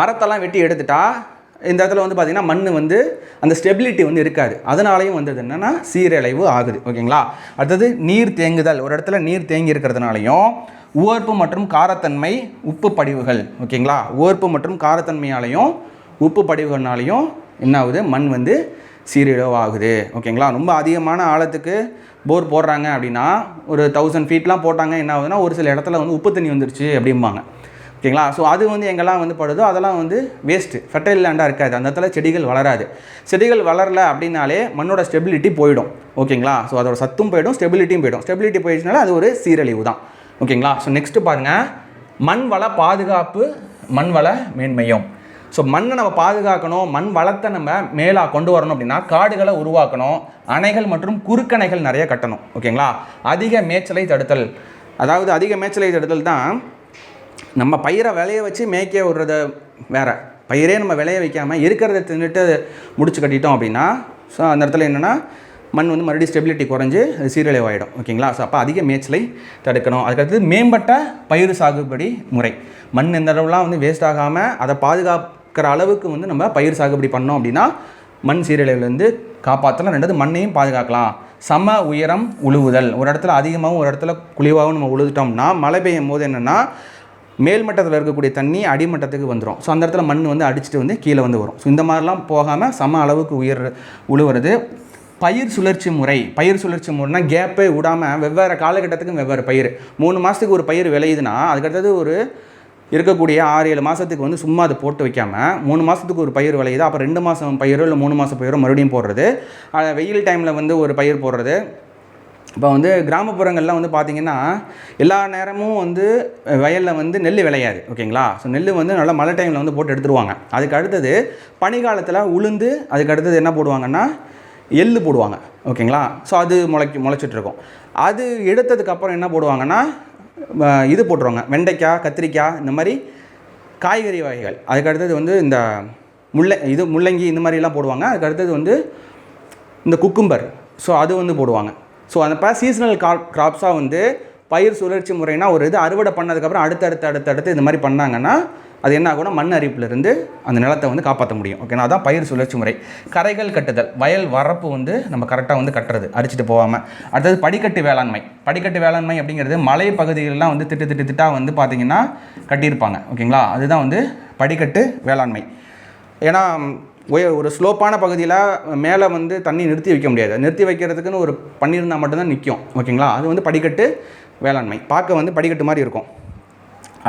மரத்தெல்லாம் வெட்டி எடுத்துட்டா இந்த இடத்துல வந்து பார்த்திங்கன்னா மண் வந்து அந்த ஸ்டெபிலிட்டி வந்து இருக்காது. அதனாலையும் வந்தது என்னென்னா சீரழிவு ஆகுது. ஓகேங்களா. அடுத்தது நீர் தேங்குதல். ஒரு இடத்துல நீர் தேங்கி இருக்கிறதுனாலையும் உவர்ப்பு மற்றும் காரத்தன்மை, உப்பு படிவுகள். ஓகேங்களா. உவர்ப்பு மற்றும் காரத்தன்மையாலையும் உப்பு படிவுகள்னாலையும் என்ன ஆகுது, மண் வந்து சீரழிவு ஆகுது. ஓகேங்களா. ரொம்ப அதிகமான ஆழத்துக்கு போர் போடுறாங்க அப்படின்னா ஒரு 1000 ஃபீட்லாம் போட்டாங்க, என்ன ஆகுதுன்னா ஒரு சில இடத்துல வந்து உப்பு தண்ணி வந்துருச்சு அப்படிம்பாங்க. ஓகேங்களா. ஸோ அது வந்து எங்கெல்லாம் வந்து படுதோ அதெல்லாம் வந்து வேஸ்ட்டு, ஃபெர்டைல் லேண்டாக இருக்காது. அந்த இடத்துல செடிகள் வளராது. செடிகள் வளரல அப்படின்னாலே மண்ணோட ஸ்டெபிலிட்டி போயிடும். ஓகேங்களா. ஸோ அதோட சத்தும் போயிடும், ஸ்டெபிலிட்டியும் போயிடும். ஸ்டெபிலிட்டி போயிடுச்சுனால அது ஒரு சீரழிவு தான். ஓகேங்களா. ஸோ நெக்ஸ்ட்டு பாருங்கள், மண் வள பாதுகாப்பு, மண் வள மேன்மையும். ஸோ மண்ணை நம்ம பாதுகாக்கணும், மண் வளத்தை நம்ம மேலாக கொண்டு வரணும் அப்படின்னா காடுகளை உருவாக்கணும், அணைகள் மற்றும் குறுக்கணைகள் நிறைய கட்டணும். ஓகேங்களா. அதிக மேய்ச்சலை தடுத்தல். அதாவது அதிக மேய்ச்சலை தடுத்தல் தான் நம்ம பயிரை விளைய வச்சு மேய்க்க விடுறத வேறு, பயிரே நம்ம விளைய வைக்காமல் இருக்கிறத தின்னுட்டு முடிச்சு கட்டிட்டோம் அப்படின்னா ஸோ அந்த இடத்துல என்னென்னா மண் வந்து மறுபடியும் ஸ்டெபிலிட்டி குறைஞ்சி அது சீரழிவாயிடும். ஓகேங்களா. ஸோ அப்போ அதிக மேய்ச்சலை தடுக்கணும். அதுக்கடுத்து மேம்பட்ட பயிர் சாகுபடி முறை. மண் எந்த அளவுலாம் வந்து வேஸ்ட் ஆகாமல் அதை பாதுகாக்கிற அளவுக்கு வந்து நம்ம பயிர் சாகுபடி பண்ணோம் அப்படின்னா மண் சீரழிவுலேருந்து காப்பாற்றலாம். ரெண்டாவது மண்ணையும் பாதுகாக்கலாம். சம உயரம் உழுவுதல். ஒரு இடத்துல அதிகமாகவும் ஒரு இடத்துல குழிவாகவும் நம்ம உழுதுட்டோம்னா மழை பெய்யும் போது என்னென்னா மேல்மட்டத்தில் இருக்கக்கூடிய தண்ணி அடிமட்டத்துக்கு வந்துடும். ஸோ அந்த இடத்துல மண் வந்து அடிச்சுட்டு வந்து கீழே வந்து வரும். ஸோ இந்த மாதிரிலாம் போகாமல் சம அளவுக்கு உழுவுறது. பயிர் சுழற்சி முறை. பயிர் சுழற்சி முறைனா கேப்பே விடாமல் வெவ்வேறு காலகட்டத்துக்கும் வெவ்வேறு பயிர். 3 மாதத்துக்கு ஒரு பயிர் விளையுதுன்னா அதுக்கடுத்தது ஒரு இருக்கக்கூடிய 6-7 மாதத்துக்கு வந்து சும்மா அதை போட்டு வைக்காமல் 3 மாதத்துக்கு ஒரு பயிர் விளையுது, அப்புறம் 2 மாதம் பயிரோ இல்லை 3 மாதம் பயிரோ மறுபடியும் போடுறது. வெயில் டைமில் வந்து ஒரு பயிர் போடுறது. இப்போ வந்து கிராமப்புறங்கள்லாம் வந்து பார்த்திங்கன்னா எல்லா நேரமும் வந்து வயலில் வந்து நெல் விளையாது. ஓகேங்களா. ஸோ நெல் வந்து நல்லா மழை டைமில் வந்து போட்டு எடுத்துருவாங்க. அதுக்கு அடுத்தது பனிக்காலத்தில் உளுந்து, அதுக்கு அடுத்தது என்ன போடுவாங்கன்னா எள்ளு போடுவாங்க. ஓகேங்களா. ஸோ அது முளைச்சிட்ருக்கும். அது எடுத்ததுக்கப்புறம் என்ன போடுவாங்கன்னா இது போட்டுருவாங்க, வெண்டைக்காய், கத்திரிக்காய், இந்த மாதிரி காய்கறி வகைகள். அதுக்கு அடுத்தது வந்து இந்த முள்ளங்கி இந்த மாதிரிலாம் போடுவாங்க. அதுக்கு அடுத்தது வந்து இந்த குக்கும்பர், ஸோ அது வந்து போடுவாங்க. ஸோ அந்த சீசனல் கிராப்ஸாக வந்து பயிர் சுழற்சி முறைனா ஒரு இது அறுவடை பண்ணதுக்கப்புறம் அடுத்தடுத்து இந்த மாதிரி பண்ணாங்கன்னா அது என்ன ஆகும்னா மண் அரிப்பிலிருந்து அந்த நிலத்தை வந்து காப்பாற்ற முடியும். ஓகேனா அதான் பயிர் சுழற்சி முறை. கரைகள் கட்டுதல். வயல் வரப்பு வந்து நம்ம கரெக்டாக வந்து கட்டுறது, அடிச்சுட்டு போகாமல். அடுத்தது படிக்கட்டு வேளாண்மை. படிக்கட்டு வேளாண்மை அப்படிங்கிறது மலை பகுதிகளெலாம் வந்து திட்டாக வந்து பார்த்திங்கன்னா கட்டியிருப்பாங்க. ஓகேங்களா. அதுதான் வந்து படிக்கட்டு வேளாண்மை. ஏன்னா ஒரு ஸ்லோப்பான பகுதியில் மேலே வந்து தண்ணி நிறுத்தி வைக்க முடியாது. நிறுத்தி வைக்கிறதுக்குன்னு ஒரு பண்ணியிருந்தால் மட்டும்தான் நிற்கும். ஓகேங்களா, அது வந்து படிக்கட்டு வேளாண்மை பார்க்க வந்து படிக்கட்டு மாதிரி இருக்கும்.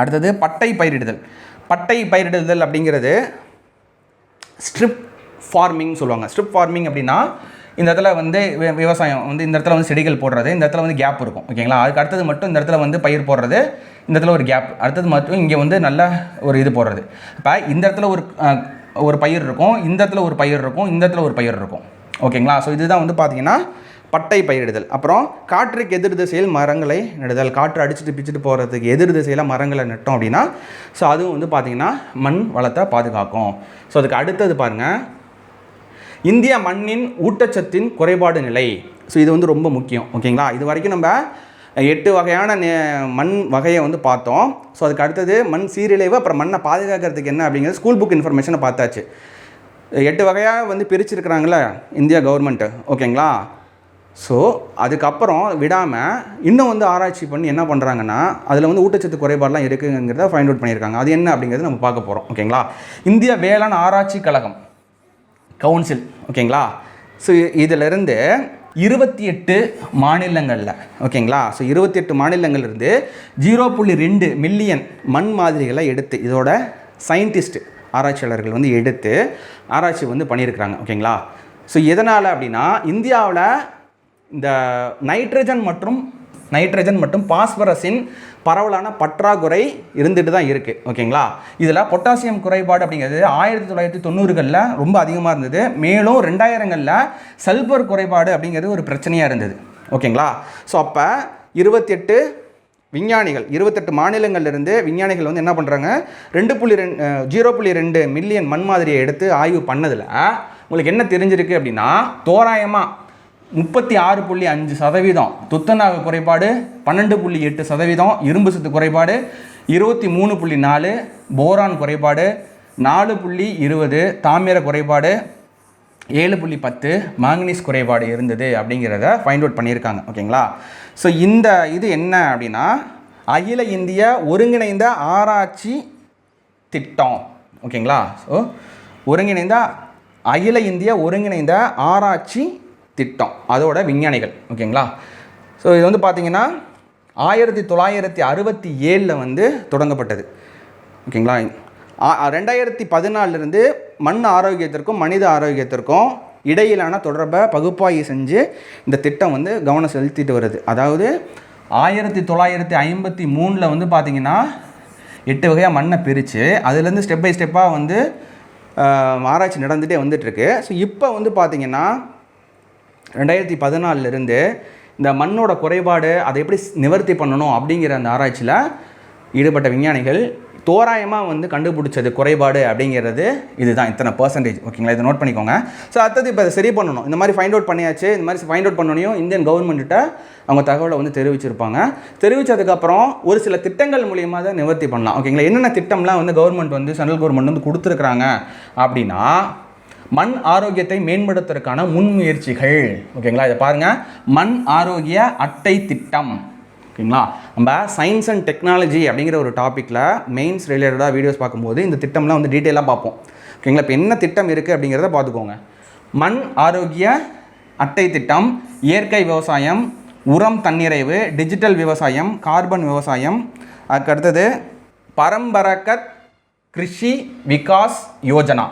அடுத்தது பட்டை பயிரிடுதல். பட்டை பயிரிடுதல் அப்படிங்கிறது ஸ்ட்ரிப் ஃபார்மிங் சொல்லுவாங்க. ஸ்ட்ரிப் ஃபார்மிங் அப்படின்னா இந்த இடத்துல வந்து விவசாயம் வந்து இந்த இடத்துல வந்து செடிகள் போடுறது, இந்த இடத்துல வந்து கேப் இருக்கும். ஓகேங்களா, அதுக்கு அடுத்தது மட்டும் இந்த இடத்துல வந்து பயிர் போடுறது, இந்த இடத்துல ஒரு கேப், அடுத்தது மட்டும் இங்கே வந்து நல்ல ஒரு இது போடுறது. இப்போ இந்த இடத்துல ஒரு பயிர் இருக்கும், இந்த இடத்துல ஒரு பயிர் இருக்கும், இந்த இடத்துல ஒரு பயிர் இருக்கும். ஓகேங்களா, ஸோ இதுதான் வந்து பார்த்திங்கன்னா பட்டை பயிரிடுதல். அப்புறம் காற்றுக்கு எதிர் திசையில் மரங்களை நடுதல். காற்று அடிச்சுட்டு பிச்சுட்டு போகிறதுக்கு எதிர் திசையில் மரங்களை நட்டோம் அப்படின்னா ஸோ அதுவும் வந்து பார்த்திங்கன்னா மண் வளத்தை பாதுகாக்கும். ஸோ அதுக்கு அடுத்தது பாருங்கள், இந்திய மண்ணின் ஊட்டச்சத்தின் குறைபாடு நிலை. ஸோ இது வந்து ரொம்ப முக்கியம். ஓகேங்களா, இது வரைக்கும் நம்ம 8 வகையான மண் வகையை வந்து பார்த்தோம். ஸோ அதுக்கு அடுத்தது மண் சீரழிவு, அப்புறம் மண்ணை பாதுகாக்கிறதுக்கு என்ன அப்படிங்கிறது ஸ்கூல் புக் இன்ஃபர்மேஷனை பார்த்தாச்சு. 8 வகையாக வந்து பிரிச்சுருக்கிறாங்களே இந்தியா கவர்மெண்ட்டு. ஓகேங்களா, ஸோ அதுக்கப்புறம் விடாமல் இன்னும் வந்து ஆராய்ச்சி பண்ணி என்ன பண்ணுறாங்கன்னா அதில் வந்து ஊட்டச்சத்து குறைபாடெலாம் இருக்குங்கிறத ஃபைண்ட் அவுட் பண்ணியிருக்காங்க. அது என்ன அப்படிங்கிறது நம்ம பார்க்க போகிறோம். ஓகேங்களா, இந்திய வேளாண் ஆராய்ச்சி கழகம் கவுன்சில். ஓகேங்களா, ஸோ இதிலிருந்து 28 மாநிலங்களில், ஓகேங்களா, ஸோ 28 மாநிலங்கள்லேருந்து 0.2 மில்லியன் மண் மாதிரிகளை எடுத்து இதோட சயின்டிஸ்ட் ஆராய்ச்சியாளர்கள் வந்து எடுத்து ஆராய்ச்சி வந்து பண்ணியிருக்கிறாங்க. ஓகேங்களா, ஸோ எதனால் அப்படின்னா இந்தியாவில் இந்த நைட்ரஜன் மற்றும் பாஸ்பரஸின் பரவலான பற்றாக்குறை இருந்துட்டு தான் இருக்குது. ஓகேங்களா, இதில் பொட்டாசியம் குறைபாடு அப்படிங்கிறது 1990களில் ரொம்ப அதிகமாக இருந்தது. மேலும் 2000களில் சல்பர் குறைபாடு அப்படிங்கிறது ஒரு பிரச்சனையாக இருந்தது. ஓகேங்களா, ஸோ அப்போ 28 மாநிலங்கள்லேருந்து விஞ்ஞானிகள் வந்து என்ன பண்ணுறாங்க, 0.2 மில்லியன் மண் மாதிரியை எடுத்து ஆய்வு பண்ணதில் உங்களுக்கு என்ன தெரிஞ்சிருக்கு அப்படின்னா தோராயமாக 36.5% துத்தநாக குறைபாடு, 12.8% இரும்பு சத்து குறைபாடு, 23.4 போரான் குறைபாடு, 4.20 தாமிர குறைபாடு, 7.10 மாங்கனீஸ் குறைபாடு இருந்தது அப்படிங்கிறத ஃபைண்ட் அவுட் பண்ணியிருக்காங்க. ஓகேங்களா, ஸோ இந்த இது என்ன அப்படின்னா அகில இந்திய ஒருங்கிணைந்த ஆராய்ச்சி திட்டம். ஓகேங்களா, ஸோ அகில இந்திய ஒருங்கிணைந்த ஆராய்ச்சி திட்டம் அதோட விஞ்ஞானிகள். ஓகேங்களா, ஸோ இது வந்து பார்த்திங்கன்னா 1967 வந்து தொடங்கப்பட்டது. ஓகேங்களா, 2014 மண் ஆரோக்கியத்திற்கும் மனித ஆரோக்கியத்திற்கும் இடையிலான தொடர்பை பகுப்பாய்வு செஞ்சு இந்த திட்டம் வந்து கவனம் செலுத்திட்டு வருது. அதாவது 1953 வந்து பார்த்திங்கன்னா 8 வகையாக மண்ணை பிரித்து அதுலேருந்து ஸ்டெப் பை ஸ்டெப்பாக வந்து ஆராய்ச்சி நடந்துகிட்டே வந்துட்டுருக்கு. ஸோ இப்போ வந்து பார்த்திங்கன்னா 2014 இந்த மண்ணோட குறைபாடு அதை எப்படி நிவர்த்தி பண்ணணும் அப்படிங்கிற அந்த ஆராய்ச்சியில் ஈடுபட்ட விஞ்ஞானிகள் தோராயமாக வந்து கண்டுபிடிச்சது குறைபாடு அப்படிங்கிறது இதுதான், இத்தனை %. ஓகேங்களா, இதை நோட் பண்ணிக்கோங்க. ஸோ அடுத்தது இப்போ இதை சரி பண்ணணும். இந்த மாதிரி ஃபைண்ட் அவுட் பண்ணியாச்சு. இந்த மாதிரி ஃபைண்ட் அவுட் பண்ணோனையும் இந்தியன் கவர்மெண்ட்டிட்ட அவங்க தகவலை வந்து தெரிவிச்சிருப்பாங்க. தெரிவித்ததுக்கப்புறம் ஒரு சில திட்டங்கள் மூலியமாக தான் நிவர்த்தி பண்ணலாம். ஓகேங்களா, என்னென்ன திட்டம்லாம் வந்து கவர்மெண்ட் வந்து சென்ட்ரல் கவர்மெண்ட் வந்து கொடுத்துருக்குறாங்க அப்படின்னா மண் ஆரோக்கியத்தை மேம்படுத்துவதற்கான முன்முயற்சிகள். ஓகேங்களா, இதை பாருங்கள், மண் ஆரோக்கிய அட்டை திட்டம். ஓகேங்களா, நம்ம சயின்ஸ் அண்ட் டெக்னாலஜி அப்படிங்கிற ஒரு டாப்பிக்கில் மெயின்ஸ் ரிலேட்டடாக வீடியோஸ் பார்க்கும்போது இந்த திட்டம்லாம் வந்து டீட்டெயிலாக பார்ப்போம். ஓகேங்களா, இப்போ என்ன திட்டம் இருக்குது அப்படிங்கிறத பார்த்துக்கோங்க. மண் ஆரோக்கிய அட்டை திட்டம், இயற்கை விவசாயம், உரம் தன்னிறைவு, டிஜிட்டல் விவசாயம், கார்பன் விவசாயம், அதுக்கடுத்தது பரம்பரகத் கிருஷி விகாஸ் யோஜனா,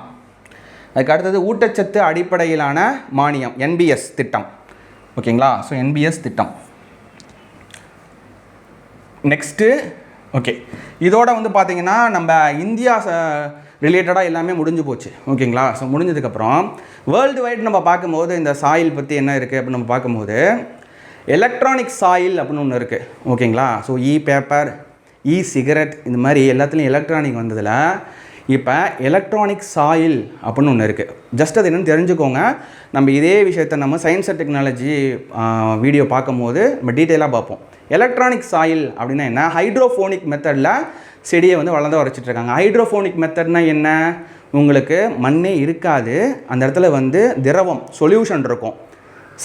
அதுக்கு அடுத்தது ஊட்டச்சத்து அடிப்படையிலான மானியம் NBS திட்டம். ஓகேங்களா, ஸோ NBS திட்டம். நெக்ஸ்ட்டு ஓகே, இதோட வந்து பார்த்திங்கன்னா நம்ம இந்தியா ரிலேட்டடாக எல்லாமே முடிஞ்சு போச்சு. ஓகேங்களா, ஸோ முடிஞ்சதுக்கப்புறம் வேர்ல்டு வைட் நம்ம பார்க்கும்போது இந்த சாயில் பற்றி என்ன இருக்குது அப்படின்னு நம்ம பார்க்கும்போது எலக்ட்ரானிக் சாயில் அப்படின்னு ஒன்று இருக்குது. ஓகேங்களா, ஸோ பேப்பர், சிகரெட் இந்த மாதிரி எல்லாத்துலேயும் எலக்ட்ரானிக் வந்ததில் இப்போ எலக்ட்ரானிக் சாயில் அப்படின்னு ஒன்று இருக்குது. ஜஸ்ட் அது என்னென்னு தெரிஞ்சுக்கோங்க. நம்ம இதே விஷயத்தை நம்ம சயின்ஸ் அண்ட் டெக்னாலஜி வீடியோ பார்க்கும்போது நம்ம டீட்டெயிலாக பார்ப்போம். எலக்ட்ரானிக் சாயில் அப்படின்னா என்ன, ஹைட்ரோஃபோனிக் மெத்தடில் செடியை வந்து வளர்ந்து வரைச்சிட்ருக்காங்க. ஹைட்ரோஃபோனிக் மெத்தட்னா என்ன, உங்களுக்கு மண்ணே இருக்காது, அந்த இடத்துல வந்து திரவம் சொல்யூஷன் இருக்கும்,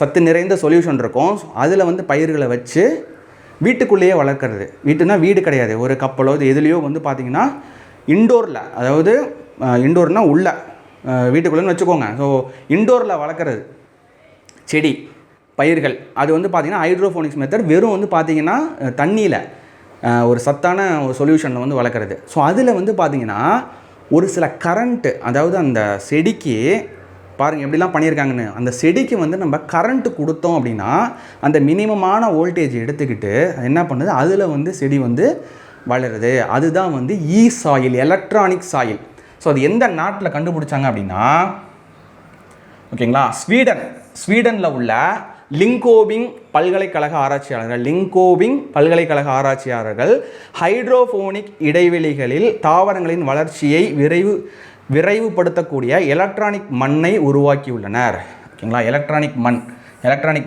சத்து நிறைந்த சொல்யூஷன் இருக்கும். அதில் வந்து பயிர்களை வச்சு வீட்டுக்குள்ளேயே வளர்க்குறது. வீட்டுனா வீடு கிடையாது, ஒரு கப்பலோ இது எதுலேயோ வந்து பார்த்திங்கன்னா இண்டோரில், அதாவது இண்டோர்னால் உள்ள வீட்டுக்குள்ளேன்னு வச்சுக்கோங்க. ஸோ இன்டோரில் வளர்க்குறது செடி பயிர்கள் அது வந்து பார்த்திங்கன்னா ஹைட்ரோஃபோனிக்ஸ் மெத்தட். வெறும் வந்து பார்த்திங்கன்னா தண்ணியில் ஒரு சத்தான ஒரு சொல்யூஷனில் வந்து வளர்க்குறது. ஸோ அதில் வந்து பார்த்திங்கன்னா ஒரு சில கரண்ட்டு, அதாவது அந்த செடிக்கு பாருங்கள் எப்படிலாம் பண்ணியிருக்காங்கன்னு, அந்த செடிக்கு வந்து நம்ம கரண்ட்டு கொடுத்தோம் அப்படின்னா அந்த மினிமமான வோல்டேஜ் எடுத்துக்கிட்டு என்ன பண்ணுது, அதில் வந்து செடி வந்து வளருது. அதுதான் வந்து சாயில், எலக்ட்ரானிக் சாயில். ஸோ அது எந்த நாட்டில் கண்டுபிடிச்சாங்க அப்படின்னா, ஓகேங்களா, ஸ்வீடனில் உள்ள லிங்கோபிங் பல்கலைக்கழக ஆராய்ச்சியாளர்கள் ஹைட்ரோஃபோனிக் இடைவெளிகளில் தாவரங்களின் வளர்ச்சியை விரைவுபடுத்தக்கூடிய எலக்ட்ரானிக் மண்ணை உருவாக்கியுள்ளனர். ஓகேங்களா, எலக்ட்ரானிக்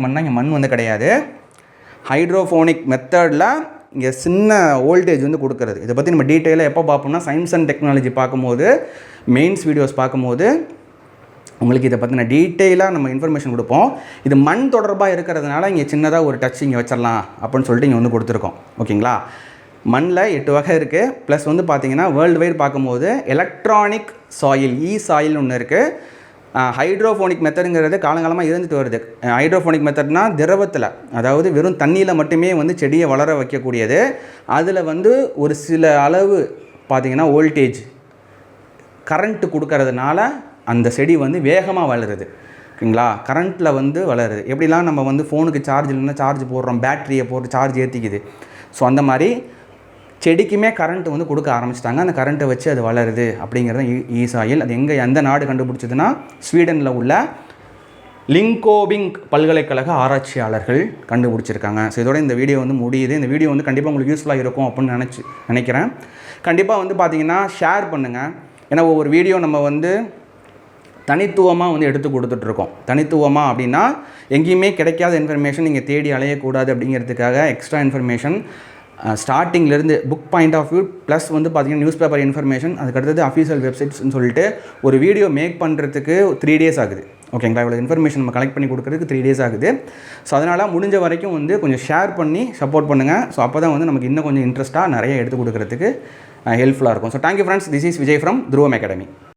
மண்ணா இங்கே மண் வந்து கிடையாது. ஹைட்ரோஃபோனிக் மெத்தடில் இங்கே சின்ன வோல்டேஜ் வந்து கொடுக்கறது. இதை பற்றி நம்ம டீட்டெயிலாக எப்போ பார்ப்போம்னா சயின்ஸ் அண்ட் டெக்னாலஜி பார்க்கும்போது, மெயின்ஸ் வீடியோஸ் பார்க்கும்போது உங்களுக்கு இதை பற்றின டீட்டெயிலாக நம்ம இன்ஃபர்மேஷன் கொடுப்போம். இது மண் தொடர்பாக இருக்கிறதுனால இங்கே சின்னதாக ஒரு டச் இங்கே வச்சிடலாம் அப்படின்னு சொல்லிட்டு இங்கே வந்து கொடுத்துருக்கோம். ஓகேங்களா, மண்ணில் 8 வகை இருக்குது. ப்ளஸ் வந்து பார்த்திங்கன்னா வேர்ல்டு வைட் பார்க்கும்போது எலக்ட்ரானிக் சாயில், சாயில் ஒன்று இருக்குது. ஹைட்ரோஃபோனிக் மெத்தடுங்கிறது காலங்காலமாக இருந்துட்டு வருது. ஹைட்ரோஃபோனிக் மெத்தட்னால் திரவத்தில், அதாவது வெறும் தண்ணியில் மட்டுமே வந்து செடியை வளர வைக்கக்கூடியது. அதில் வந்து ஒரு சில அளவு பார்த்திங்கன்னா வோல்டேஜ் கரண்ட்டு கொடுக்கறதுனால அந்த செடி வந்து வேகமாக வளருது. ஓகேங்களா, கரண்ட்டில் வந்து வளருது. எப்படிலாம் நம்ம வந்து ஃபோனுக்கு சார்ஜ் இல்லைன்னா சார்ஜ் போடுறோம், பேட்டரியை போட்டு சார்ஜ் ஏற்றிக்குது. ஸோ அந்த மாதிரி செடிக்குமே கரண்ட்டு வந்து கொடுக்க ஆரம்பிச்சிட்டாங்க. அந்த கரண்ட்டை வச்சு அது வளருது அப்படிங்கிறது சாயில். அது எங்கே எந்த நாடு கண்டுபிடிச்சதுன்னா ஸ்வீடனில் உள்ள லிங்கோபிங் பல்கலைக்கழக ஆராய்ச்சியாளர்கள் கண்டுபிடிச்சிருக்காங்க. ஸோ இதோட இந்த வீடியோ வந்து முடியுது. இந்த வீடியோ வந்து கண்டிப்பாக உங்களுக்கு யூஸ்ஃபுல்லாக இருக்கும் அப்படின்னு நினைக்கிறேன். கண்டிப்பாக வந்து பார்த்திங்கன்னா ஷேர் பண்ணுங்கள். ஏன்னா ஒவ்வொரு வீடியோ நம்ம வந்து தனித்துவமாக வந்து எடுத்து கொடுத்துட்ருக்கோம். தனித்துவமாக அப்படின்னா எங்கேயுமே கிடைக்காத இன்ஃபர்மேஷன் நீங்கள் தேடி அலையக்கூடாது அப்படிங்கிறதுக்காக எக்ஸ்ட்ரா இன்ஃபர்மேஷன் ஸ்டார்டிங்லேருந்து book point of view plus வந்து பார்த்திங்கன்னா நியூஸ் பேப்பர் இன்ஃபர்மேஷன், அதுக்கடுத்தது அஃபீஷியல் வெப்சைட்ஸ்னு சொல்லிட்டு ஒரு வீடியோ மேக் பண்ணுறதுக்கு 3 days ஆகுது. ஓகேங்களா, இவ்வளோ இன்ஃபர்மேஷன் நம்ம கலெக்ட் பண்ணி கொடுக்குறதுக்கு 3 days ஆகுது. ஸோ அதனால் முடிஞ்ச வரைக்கும் வந்து கொஞ்சம் ஷேர் பண்ணி சப்போர்ட் பண்ணுங்கள். ஸோ அப்போ தான் வந்து நமக்கு இன்னும் கொஞ்சம் இன்ட்ரெஸ்ட்டாக நிறைய எடுத்து கொடுக்குறதுக்கு ஹெல்ப்ஃபுல்லாக இருக்கும். So thank you friends, this is Vijay from துருவம் அகாடமி.